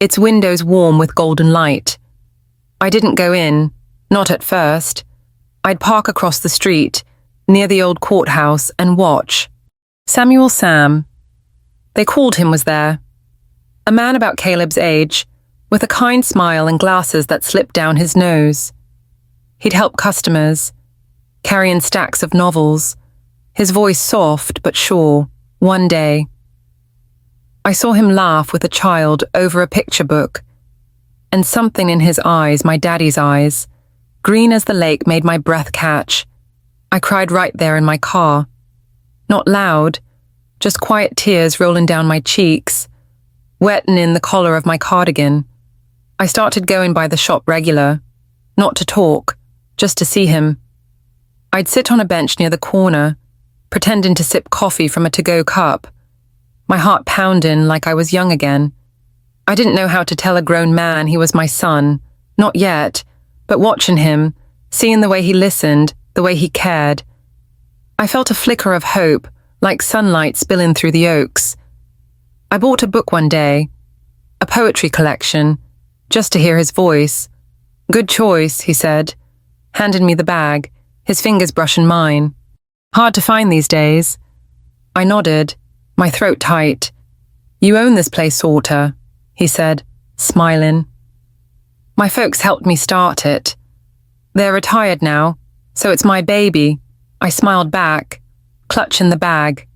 its windows warm with golden light. I didn't go in, not at first. I'd park across the street, near the old courthouse, and watch. Samuel Sam, they called him, was there. A man about Caleb's age, with a kind smile and glasses that slipped down his nose. He'd help customers, carrying stacks of novels, his voice soft but sure. One day, I saw him laugh with a child over a picture book, and something in his eyes, my daddy's eyes, green as the lake, made my breath catch. I cried right there in my car. Not loud, just quiet tears rolling down my cheeks, wetting in the collar of my cardigan. I started going by the shop regular, not to talk, just to see him. I'd sit on a bench near the corner, pretending to sip coffee from a to-go cup, my heart pounding like I was young again. I didn't know how to tell a grown man he was my son, not yet, but watching him, seeing the way he listened, the way he cared, I felt a flicker of hope, like sunlight spilling through the oaks. I bought a book one day, a poetry collection, just to hear his voice. "Good choice," he said, handing me the bag, his fingers brushing mine. "Hard to find these days." I nodded, my throat tight. "You own this place, sorta," he said, smiling. "My folks helped me start it. They're retired now, so it's my baby." I smiled back, clutching the bag.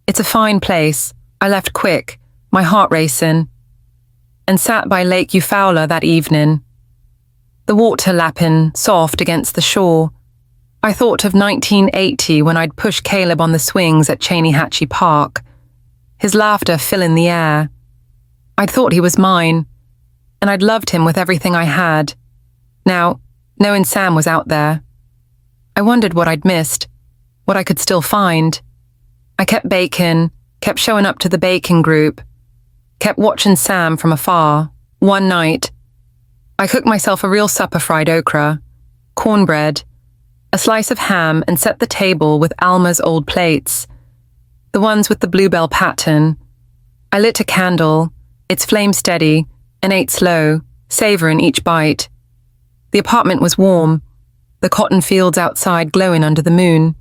"It's a fine place. I left quick, my heart racing, and sat by Lake Eufaula that evening. The water lapping soft against the shore. I thought of 1980 when I'd pushed Caleb on the swings at Cheney Park, his laughter filling the air. I'd thought he was mine, and I'd loved him with everything I had. Now, knowing Sam was out there, I wondered what I'd missed, what I could still find. I kept baking, kept showing up to the baking group, kept watching Sam from afar. One night, I cooked myself a real supper: fried okra, cornbread, a slice of ham, and set the table with Alma's old plates. the ones with the bluebell pattern. I lit a candle, its flame steady, and ate slow, savouring each bite. The apartment was warm, the cotton fields outside glowing under the moon.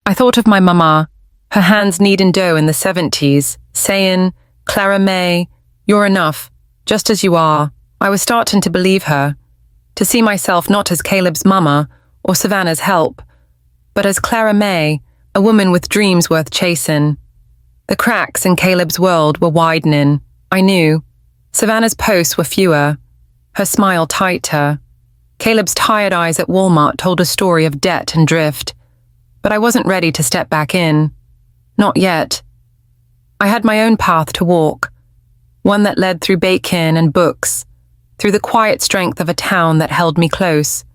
I thought of my mama, her hands kneading dough in the 70s, saying, "Clara May, you're enough, just as you are." I was starting to believe her, to see myself not as Caleb's mama or Savannah's help, but as Clara May, a woman with dreams worth chasing. The cracks in Caleb's world were widening, I knew. Savannah's posts were fewer, her smile tighter. Caleb's tired eyes at Walmart told a story of debt and drift, but I wasn't ready to step back in. Not yet. I had my own path to walk, one that led through bacon and books, through the quiet strength of a town that held me close.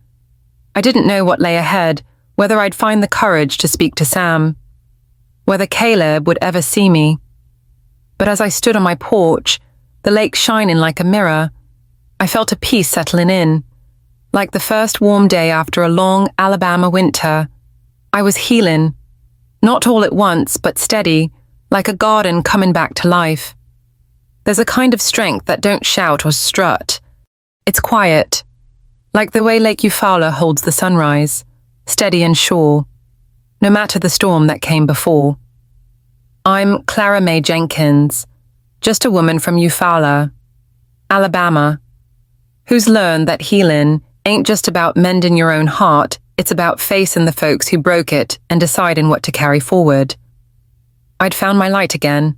I didn't know what lay ahead, whether I'd find the courage to speak to Sam, whether Caleb would ever see me. But as I stood on my porch, the lake shining like a mirror, I felt a peace settling in, like the first warm day after a long Alabama winter. I was healing, not all at once, but steady, like a garden coming back to life. There's a kind of strength that don't shout or strut. It's quiet, like the way Lake Eufaula holds the sunrise, steady and sure, no matter the storm that came before. I'm Clara May Jenkins, just a woman from Eufaula, Alabama, who's learned that healing ain't just about mending your own heart, it's about facing the folks who broke it and deciding what to carry forward. I'd found my light again,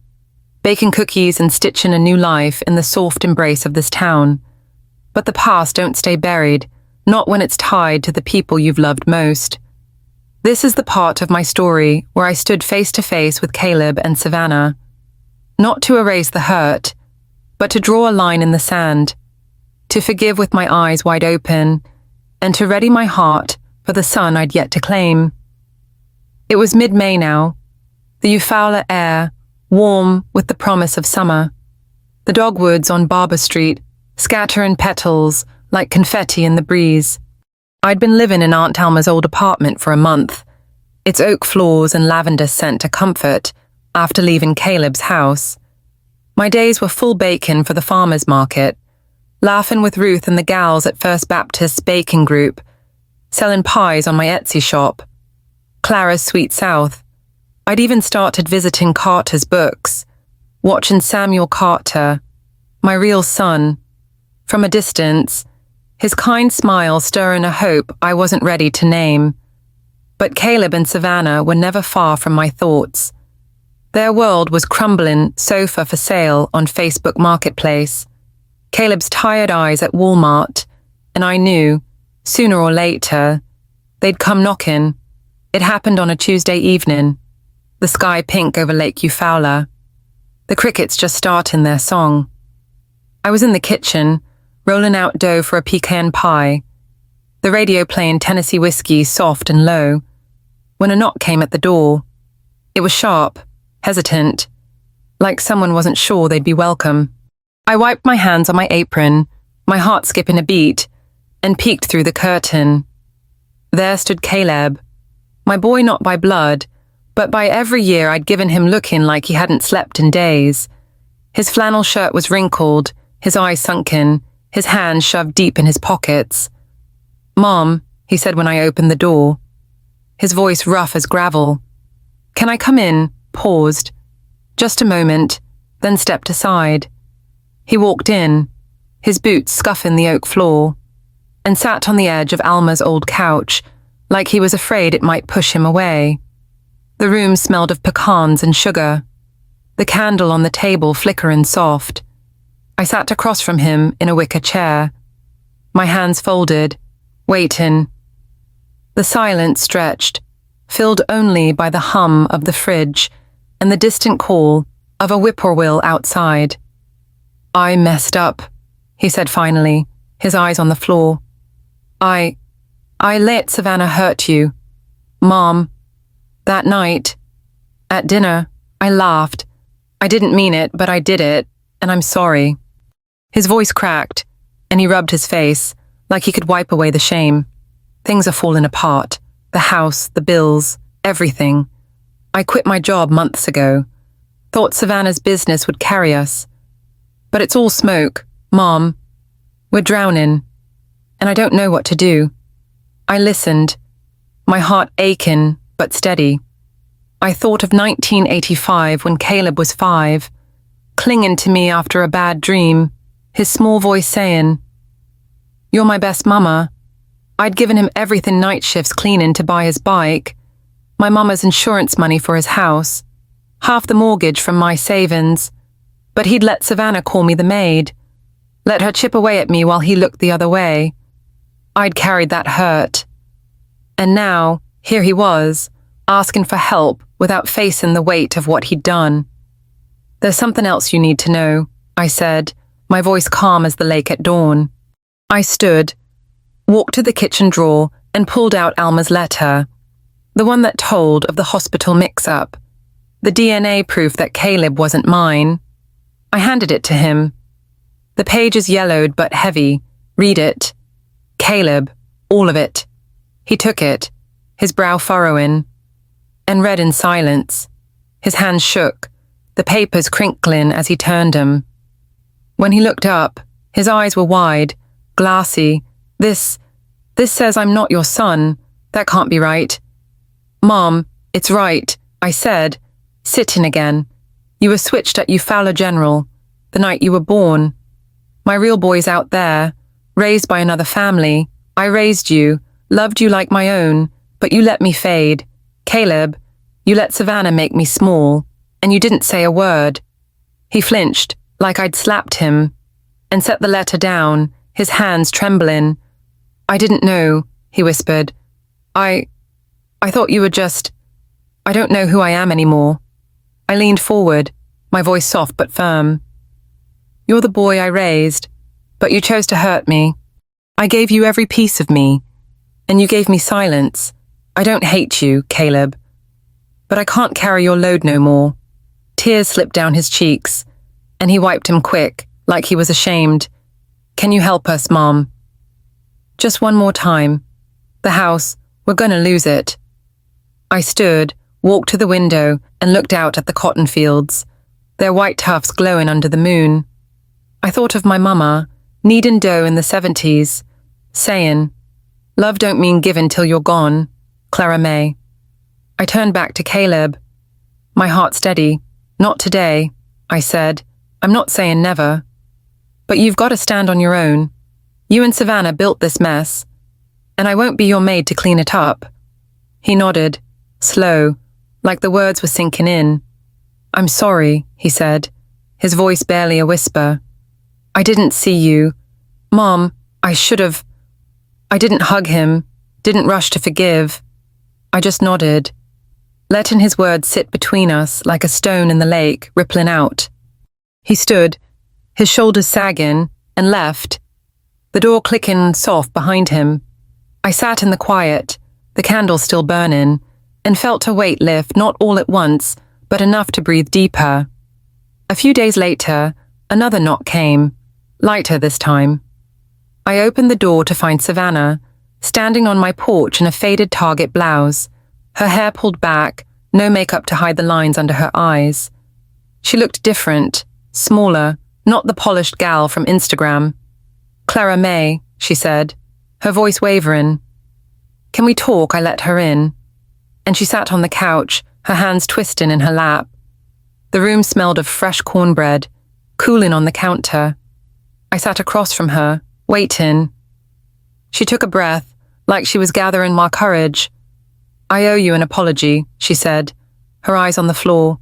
baking cookies and stitching a new life in the soft embrace of this town. But the past don't stay buried, not when it's tied to the people you've loved most. This is the part of my story where I stood face to face with Caleb and Savannah, not to erase the hurt, but to draw a line in the sand, to forgive with my eyes wide open, and to ready my heart for the sun I'd yet to claim. It was mid-May now, the Eufaula air, warm with the promise of summer. The dogwoods on Barber Street, scattering petals like confetti in the breeze. I'd been living in Aunt Alma's old apartment for a month, its oak floors and lavender scent a comfort after leaving Caleb's house. My days were full baking for the farmers' market, laughing with Ruth and the gals at First Baptist's baking group, selling pies on my Etsy shop, Clara's Sweet South. I'd even started visiting Carter's books, watching Samuel Carter, my real son, from a distance, his kind smile stirring a hope I wasn't ready to name. But Caleb and Savannah were never far from my thoughts. Their world was crumbling sofa for sale on Facebook Marketplace, Caleb's tired eyes at Walmart, and I knew, sooner or later, they'd come knocking. It happened on a Tuesday evening, the sky pink over Lake Eufaula, the crickets just starting their song. I was in the kitchen, rolling out dough for a pecan pie, the radio playing Tennessee whiskey soft and low, when a knock came at the door. It was sharp, hesitant, like someone wasn't sure they'd be welcome. I wiped my hands on my apron, my heart skipping a beat, and peeked through the curtain. There stood Caleb, my boy not by blood, but by every year I'd given him looking like he hadn't slept in days. His flannel shirt was wrinkled, his eyes sunken, his hands shoved deep in his pockets. "Mom," he said when I opened the door, his voice rough as gravel. "Can I come in?" Paused. Just a moment, then stepped aside. He walked in, his boots scuffing the oak floor, and sat on the edge of Alma's old couch, like he was afraid it might push him away. The room smelled of pecans and sugar, the candle on the table flickering soft. I sat across from him in a wicker chair, my hands folded, waiting. The silence stretched, filled only by the hum of the fridge and the distant call of a whippoorwill outside. "I messed up," he said finally, his eyes on the floor. I let Savannah hurt you. Mom, that night, at dinner, I laughed. I didn't mean it, but I did it, and I'm sorry." His voice cracked, and he rubbed his face, like he could wipe away the shame. Things are falling apart. The house, the bills, everything. I quit my job months ago. Thought Savannah's business would carry us. But it's all smoke, Mom. We're drowning. And I don't know what to do. I listened, my heart aching but steady. I thought of 1985 when Caleb was 5, clinging to me after a bad dream, his small voice saying, "You're my best mama." I'd given him everything night shifts cleaning to buy his bike, my mama's insurance money for his house, half the mortgage from my savings, but he'd let Savannah call me the maid, let her chip away at me while he looked the other way. I'd carried that hurt. And now, here he was, asking for help without facing the weight of what he'd done. "There's something else you need to know," I said, my voice calm as the lake at dawn. I stood, walked to the kitchen drawer and pulled out Alma's letter, the one that told of the hospital mix-up, the DNA proof that Caleb wasn't mine. I handed it to him. The page is yellowed but heavy. Read it. Caleb, all of it. He took it, his brow furrowing, and read in silence. His hands shook, the papers crinkling as he turned them. When he looked up, his eyes were wide, glassy. This says I'm not your son. That can't be right." "Mom, it's right," I said, sitting again. "You were switched at Fowler General, the night you were born. My real boy's out there, raised by another family. I raised you, loved you like my own, but you let me fade. Caleb, you let Savannah make me small, and you didn't say a word." He flinched, like I'd slapped him, and set the letter down, his hands trembling. "I didn't know," he whispered. I thought you were just... I don't know who I am anymore." I leaned forward, my voice soft but firm. "You're the boy I raised, but you chose to hurt me. I gave you every piece of me, and you gave me silence. I don't hate you, Caleb, but I can't carry your load no more." Tears slipped down his cheeks, and he wiped them quick, like he was ashamed. "Can you help us, Mom? Just one more time. The house, we're gonna lose it." I stood, walked to the window, and looked out at the cotton fields, their white tufts glowing under the moon. I thought of my mama, kneading dough in the 70s, saying, "Love don't mean giving till you're gone, Clara May." I turned back to Caleb, my heart steady. "Not today," I said. "I'm not saying never. But you've got to stand on your own. You and Savannah built this mess, and I won't be your maid to clean it up." He nodded, slow, like the words were sinking in. "I'm sorry," he said, his voice barely a whisper. "I didn't see you. Mom, I should have. I didn't hug him, didn't rush to forgive." I just nodded, letting his words sit between us like a stone in the lake, rippling out. He stood, his shoulders sagging, and left, the door clicking soft behind him. I sat in the quiet, the candle still burning, and felt a weight lift, not all at once, but enough to breathe deeper. A few days later, another knock came, lighter this time. I opened the door to find Savannah, standing on my porch in a faded Target blouse, her hair pulled back, no makeup to hide the lines under her eyes. She looked different, smaller, not the polished gal from Instagram. "Clara May," she said, her voice wavering. "Can we talk?" I let her in. And she sat on the couch, her hands twisting in her lap. The room smelled of fresh cornbread, cooling on the counter. I sat across from her, waiting. She took a breath, like she was gathering more courage. "I owe you an apology," she said, her eyes on the floor.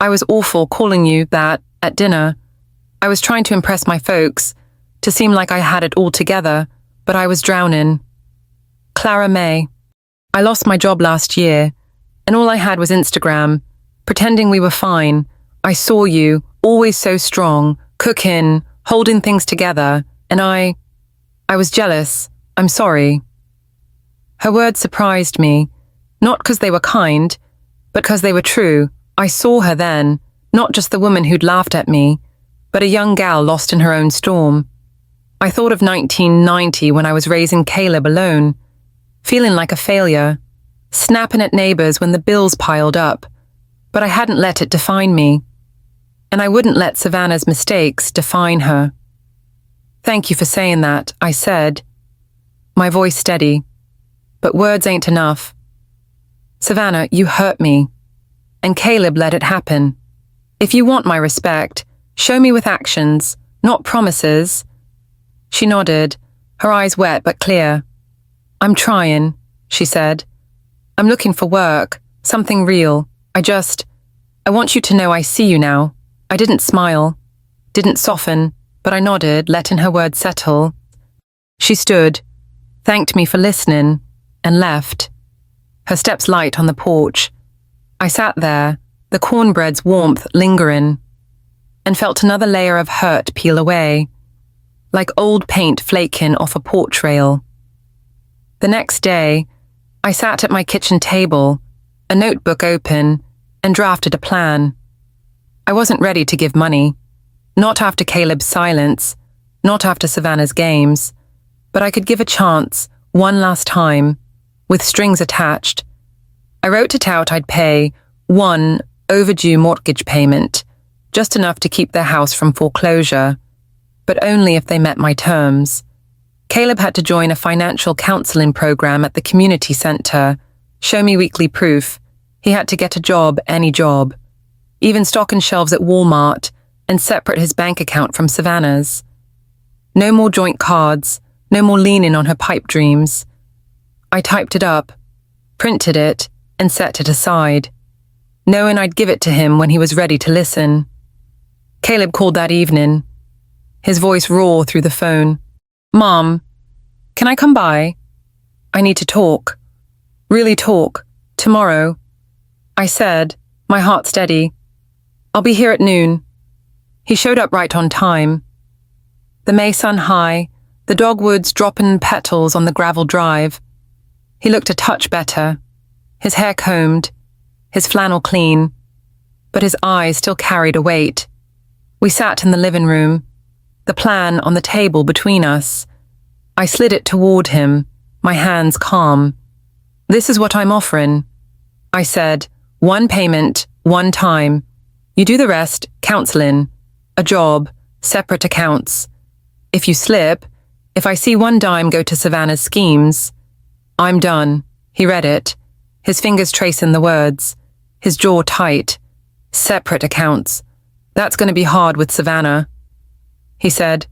"I was awful calling you that at dinner. I was trying to impress my folks, to seem like I had it all together, but I was drowning. Clara May. I lost my job last year, and all I had was Instagram, pretending we were fine. I saw you, always so strong, cooking, holding things together, and I was jealous. I'm sorry." Her words surprised me, not because they were kind, but because they were true. I saw her then, not just the woman who'd laughed at me, but a young gal lost in her own storm. I thought of 1990 when I was raising Caleb alone, feeling like a failure, snapping at neighbors when the bills piled up, but I hadn't let it define me. And I wouldn't let Savannah's mistakes define her. "Thank you for saying that," I said, my voice steady. "But words ain't enough. Savannah, you hurt me. And Caleb let it happen. If you want my respect, show me with actions, not promises." She nodded, her eyes wet but clear. "I'm trying," she said. "I'm looking for work, something real. I want you to know I see you now." I didn't smile, didn't soften, but I nodded, letting her words settle. She stood, thanked me for listening, and left, her steps light on the porch. I sat there, the cornbread's warmth lingering, and felt another layer of hurt peel away, like old paint flaking off a porch rail. The next day, I sat at my kitchen table, a notebook open, and drafted a plan. I wasn't ready to give money, not after Caleb's silence, not after Savannah's games, but I could give a chance, one last time, with strings attached. I wrote it out I'd pay one overdue mortgage payment, just enough to keep their house from foreclosure, but only if they met my terms. Caleb had to join a financial counseling program at the community center, show me weekly proof. He had to get a job, any job, even stocking shelves at Walmart, and separate his bank account from Savannah's. No more joint cards, no more leaning on her pipe dreams. I typed it up, printed it, and set it aside, knowing I'd give it to him when he was ready to listen. Caleb called that evening, his voice raw through the phone. "Mom, can I come by? I need to talk. Really talk. Tomorrow." I said, my heart steady. "I'll be here at noon." He showed up right on time. The May sun high, the dogwoods dropping petals on the gravel drive. He looked a touch better, his hair combed, his flannel clean, but his eyes still carried a weight. We sat in the living room, the plan on the table between us. I slid it toward him, my hands calm. "This is what I'm offering," I said. "One payment, one time. You do the rest, counseling, a job, separate accounts. If you slip, if I see one dime go to Savannah's schemes, I'm done." He read it, his fingers tracing the words, his jaw tight. "Separate accounts. That's going to be hard with Savannah," he said,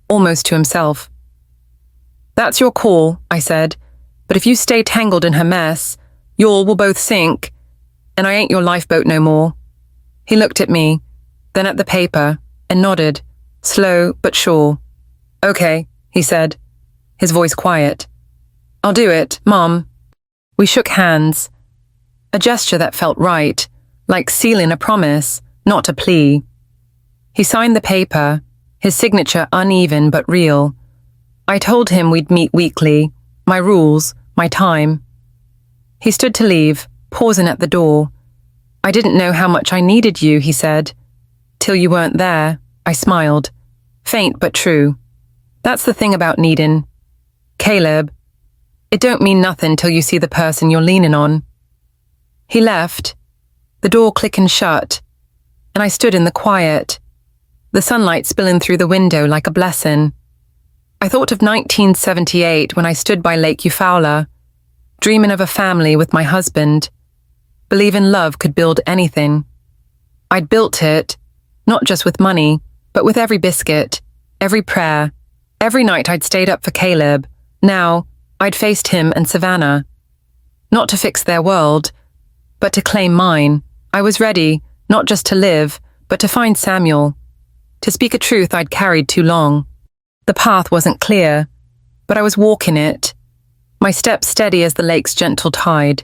almost to himself. "That's your call," I said, "but if you stay tangled in her mess, y'all will both sink, and I ain't your lifeboat no more." He looked at me, then at the paper, and nodded, slow but sure. "Okay," he said, his voice quiet. "I'll do it, Mom." We shook hands, a gesture that felt right, like sealing a promise, not a plea. He signed the paper, his signature uneven but real. I told him we'd meet weekly, my rules, my time. He stood to leave, pausing at the door. "I didn't know how much I needed you," he said. "Till you weren't there," I smiled. Faint but true. That's the thing about needing. Caleb, it don't mean nothing till you see the person you're leaning on. He left, the door clicking shut, and I stood in the quiet, the sunlight spilling through the window like a blessing. I thought of 1978 when I stood by Lake Eufaula, dreaming of a family with my husband, believing love could build anything. I'd built it, not just with money, but with every biscuit, every prayer, every night I'd stayed up for Caleb. Now, I'd faced him and Savannah. Not to fix their world, but to claim mine. I was ready, not just to live, but to find Samuel, to speak a truth I'd carried too long. The path wasn't clear, but I was walking it, my steps steady as the lake's gentle tide,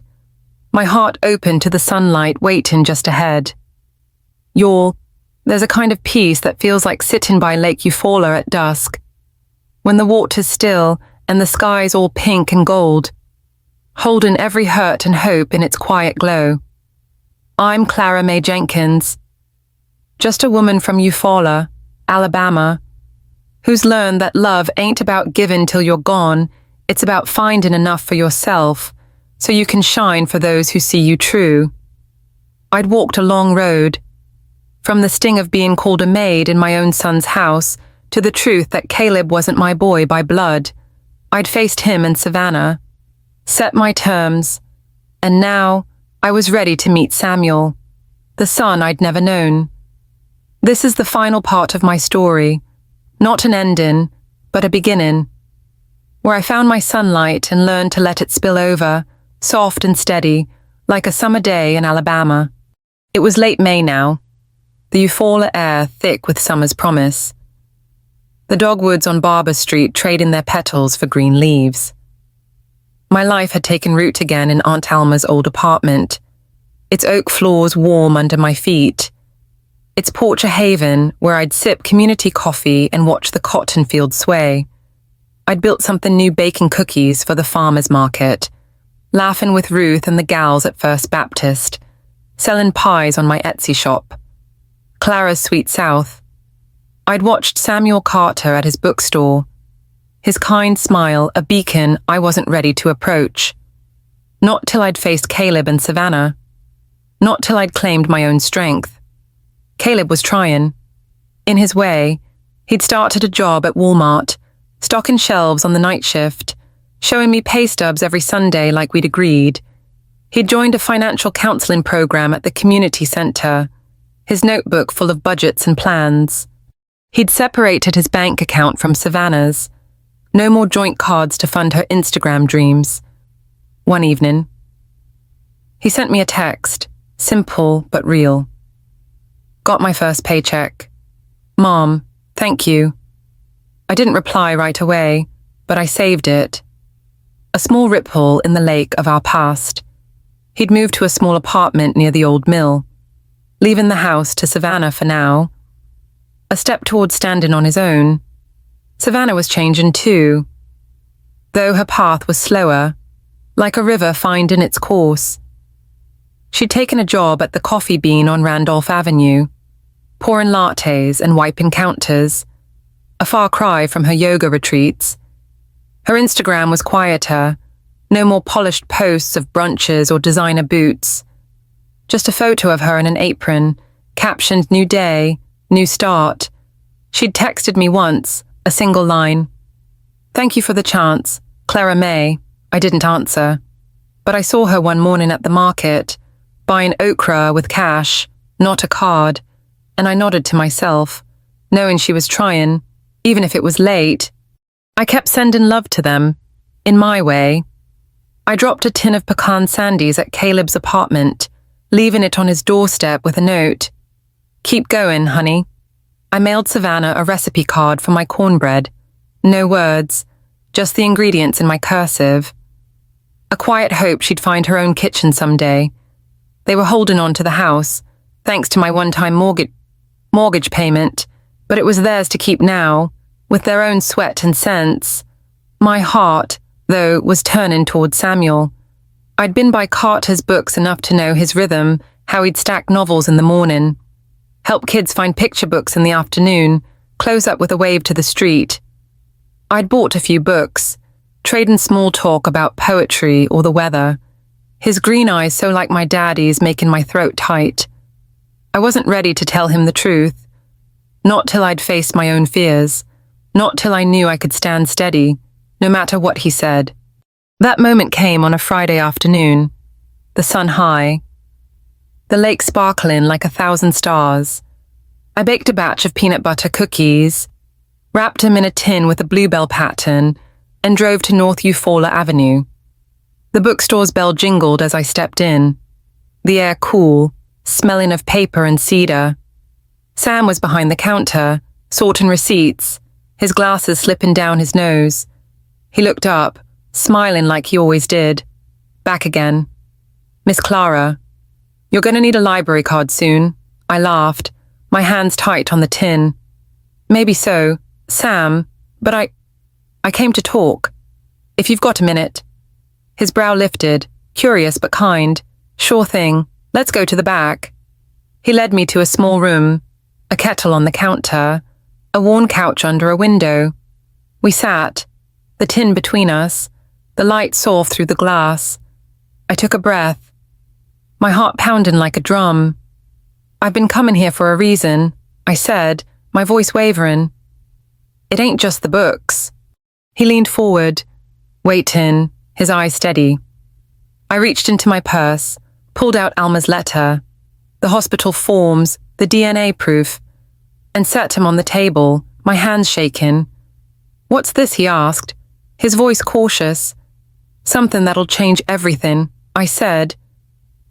my heart open to the sunlight waiting just ahead. Y'all, there's a kind of peace that feels like sitting by Lake Eufaula at dusk, when the water's still and the sky's all pink and gold, holding every hurt and hope in its quiet glow. I'm Clara Mae Jenkins, just a woman from Eufaula, Alabama, who's learned that love ain't about giving till you're gone, it's about finding enough for yourself, so you can shine for those who see you true. I'd walked a long road, from the sting of being called a maid in my own son's house to the truth that Caleb wasn't my boy by blood. I'd faced him in Savannah, set my terms, and now I was ready to meet Samuel, the son I'd never known. This is the final part of my story, not an ending, but a beginning, where I found my sunlight and learned to let it spill over, soft and steady, like a summer day in Alabama. It was late May now, the Eufaula air thick with summer's promise. The dogwoods on Barber Street trading their petals for green leaves. My life had taken root again in Aunt Alma's old apartment, its oak floors warm under my feet, its porch a haven where I'd sip community coffee and watch the cotton fields sway. I'd built something new baking cookies for the farmer's market, laughing with Ruth and the gals at First Baptist, selling pies on my Etsy shop. Clara's Sweet South. I'd watched Samuel Carter at his bookstore, his kind smile a beacon I wasn't ready to approach. Not till I'd faced Caleb and Savannah. Not till I'd claimed my own strength. Caleb was trying. In his way, he'd started a job at Walmart, stocking shelves on the night shift, showing me pay stubs every Sunday like we'd agreed. He'd joined a financial counseling program at the community center, his notebook full of budgets and plans. He'd separated his bank account from Savannah's. No more joint cards to fund her Instagram dreams. One evening, he sent me a text, simple but real. Got my first paycheck. Mom, thank you. I didn't reply right away, but I saved it. A small ripple in the lake of our past. He'd moved to a small apartment near the old mill, leaving the house to Savannah for now. A step towards standing on his own. Savannah was changing too, though her path was slower, like a river finding its course. She'd taken a job at the Coffee Bean on Randolph Avenue, pouring lattes and wiping counters, a far cry from her yoga retreats. Her Instagram was quieter, no more polished posts of brunches or designer boots. Just a photo of her in an apron, captioned "New Day, New Start." She'd texted me once, a single line. "Thank you for the chance, Clara May." I didn't answer, but I saw her one morning at the market, buying okra with cash, not a card, and I nodded to myself, knowing she was trying, even if it was late. I kept sending love to them, in my way. I dropped a tin of pecan sandies at Caleb's apartment, leaving it on his doorstep with a note. "Keep going, honey." I mailed Savannah a recipe card for my cornbread. No words, just the ingredients in my cursive. A quiet hope she'd find her own kitchen someday. They were holding on to the house, thanks to my one-time mortgage payment, but it was theirs to keep now, with their own sweat and cents. My heart, though, was turning toward Samuel. I'd been by Carter's books enough to know his rhythm, how he'd stack novels in the morning, help kids find picture books in the afternoon, close up with a wave to the street. I'd bought a few books, trading small talk about poetry or the weather, his green eyes so like my daddy's making my throat tight. I wasn't ready to tell him the truth, not till I'd faced my own fears, not till I knew I could stand steady, no matter what he said. That moment came on a Friday afternoon, the sun high, the lake sparkling like 1,000 stars. I baked a batch of peanut butter cookies, wrapped them in a tin with a bluebell pattern, and drove to North Eufaula Avenue. The bookstore's bell jingled as I stepped in, the air cool, smelling of paper and cedar. Sam was behind the counter, sorting receipts, his glasses slipping down his nose. He looked up, smiling like he always did. Back again. "Miss Clara, you're going to need a library card soon." I laughed, my hands tight on the tin. "Maybe so, Sam, but I came to talk. If you've got a minute." His brow lifted, curious but kind. "Sure thing, let's go to the back." He led me to a small room, a kettle on the counter, a worn couch under a window. We sat, the tin between us, the light soft through the glass. I took a breath, my heart pounding like a drum. I've been coming here for a reason, I said, my voice wavering. It ain't just the books. He leaned forward, waiting, his eyes steady. I reached into my purse, pulled out Alma's letter, the hospital forms, the DNA proof, and set him on the table, my hands shaking. What's this, he asked, his voice cautious. Something that'll change everything, I said.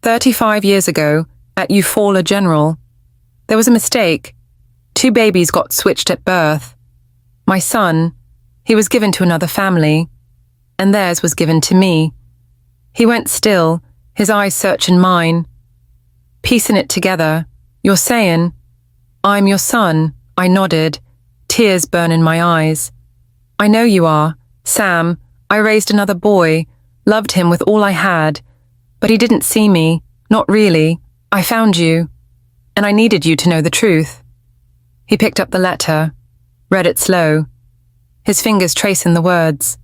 35 years ago, at EVA'S General, there was a mistake. 2 babies got switched at birth. My son, he was given to another family, and theirs was given to me. He went still, his eyes searching mine. Piecing it together, you're saying, I'm your son, I nodded, tears burning my eyes. I know you are, Sam. I raised another boy, loved him with all I had, but he didn't see me, not really. I found you, and I needed you to know the truth. He picked up the letter, read it slow, his fingers tracing the words.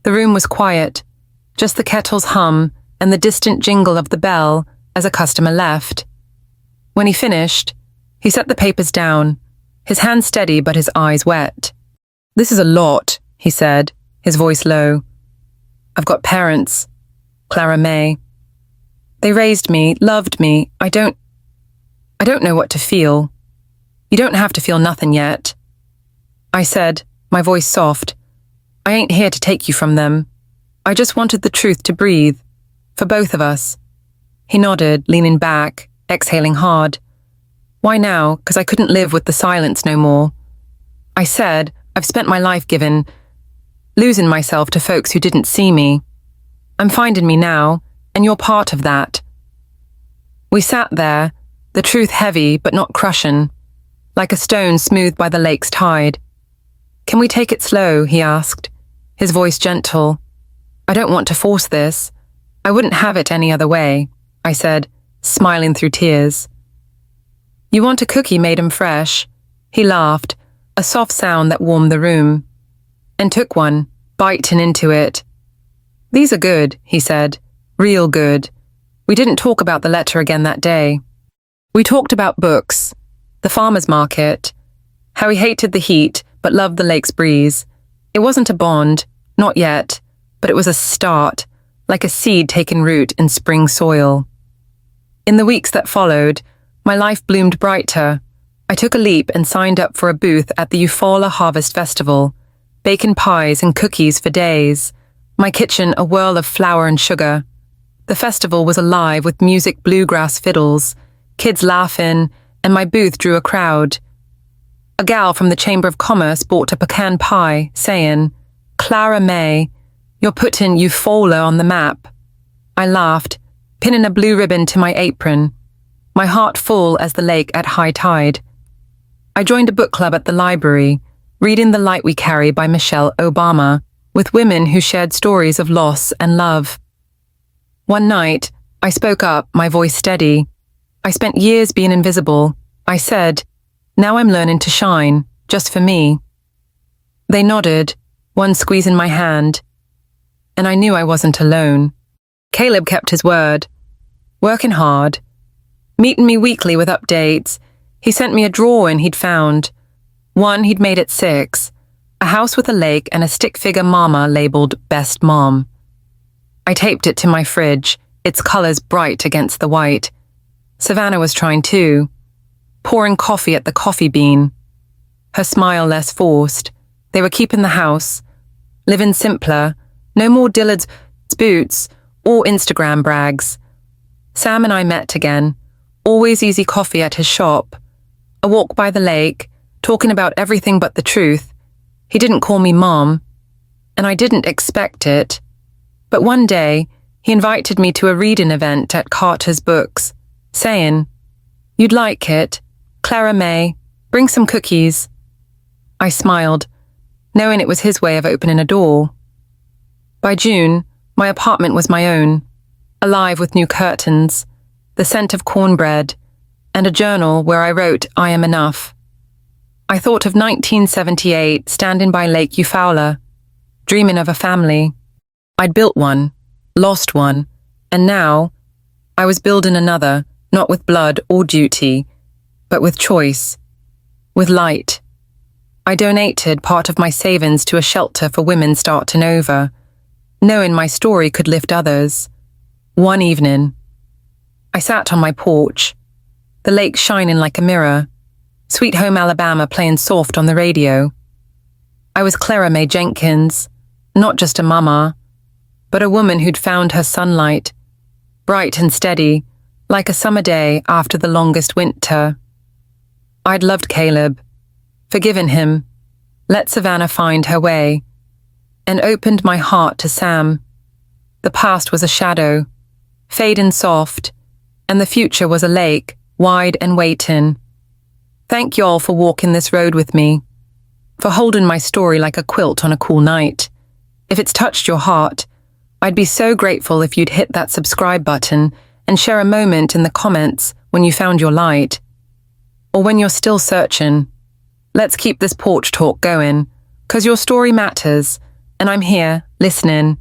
The room was quiet, just the kettle's hum and the distant jingle of the bell as a customer left. When he finished, he set the papers down, his hands steady but his eyes wet. This is a lot, he said, his voice low. I've got parents, Clara May. They raised me, loved me. I don't know what to feel. You don't have to feel nothing yet. I said, my voice soft. I ain't here to take you from them. I just wanted the truth to breathe, for both of us. He nodded, leaning back, exhaling hard. Why now? 'Cause I couldn't live with the silence no more. I said, I've spent my life losing myself to folks who didn't see me. I'm finding me now, and you're part of that. We sat there, the truth heavy but not crushing, like a stone smoothed by the lake's tide. Can we take it slow? He asked, his voice gentle. I don't want to force this. I wouldn't have it any other way, I said, smiling through tears. You want a cookie made 'em fresh? He laughed, a soft sound that warmed the room, and took one, biting into it. These are good, he said, real good. We didn't talk about the letter again that day. We talked about books, the farmer's market, how he hated the heat but loved the lake's breeze. It wasn't a bond, not yet, but it was a start, like a seed taking root in spring soil. In the weeks that followed, my life bloomed brighter. I took a leap and signed up for a booth at the EVA'S Harvest Festival, baking pies and cookies for days, my kitchen a whirl of flour and sugar. The festival was alive with music, bluegrass fiddles, kids laughing, and my booth drew a crowd. A gal from the Chamber of Commerce bought a pecan pie, saying, Clara May, you're putting EVA'S on the map. I laughed, pinning a blue ribbon to my apron, my heart full as the lake at high tide. I joined a book club at the library, reading The Light We Carry by Michelle Obama, with women who shared stories of loss and love. One night, I spoke up, my voice steady. I spent years being invisible. I said, now I'm learning to shine, just for me. They nodded, one squeezing my hand, and I knew I wasn't alone. Caleb kept his word, working hard, meeting me weekly with updates. He sent me a drawing he'd found, one he'd made at 6, a house with a lake and a stick figure mama labeled Best Mom. I taped it to my fridge, its colors bright against the white. Savannah was trying too, pouring coffee at the coffee bean. Her smile less forced. They were keeping the house, living simpler, no more Dillard's boots or Instagram brags. Sam and I met again, always easy coffee at his shop, a walk by the lake, talking about everything but the truth. He didn't call me Mom, and I didn't expect it. But one day, he invited me to a reading event at Carter's Books, saying, You'd like it, Clara May, bring some cookies. I smiled, knowing it was his way of opening a door. By June, my apartment was my own, alive with new curtains, the scent of cornbread, and a journal where I wrote, I am enough. I thought of 1978, standing by Lake Eufaula, dreaming of a family. I'd built one, lost one, And now, I was building another, not with blood or duty, but with choice, with light. I donated part of my savings to a shelter for women starting over, knowing my story could lift others. One evening, I sat on my porch, the lake shining like a mirror, Sweet Home Alabama playing soft on the radio. I was Clara Mae Jenkins, not just a mama, but a woman who'd found her sunlight, bright and steady, like a summer day after the longest winter. I'd loved Caleb, forgiven him, let Savannah find her way, and opened my heart to Sam. The past was a shadow, fading soft, and the future was a lake, wide and waiting. Thank y'all for walking this road with me, for holding my story like a quilt on a cool night. If it's touched your heart, I'd be so grateful if you'd hit that subscribe button and share a moment in the comments when you found your light. Or when you're still searching. Let's keep this porch talk going, 'cause your story matters, and I'm here, listening.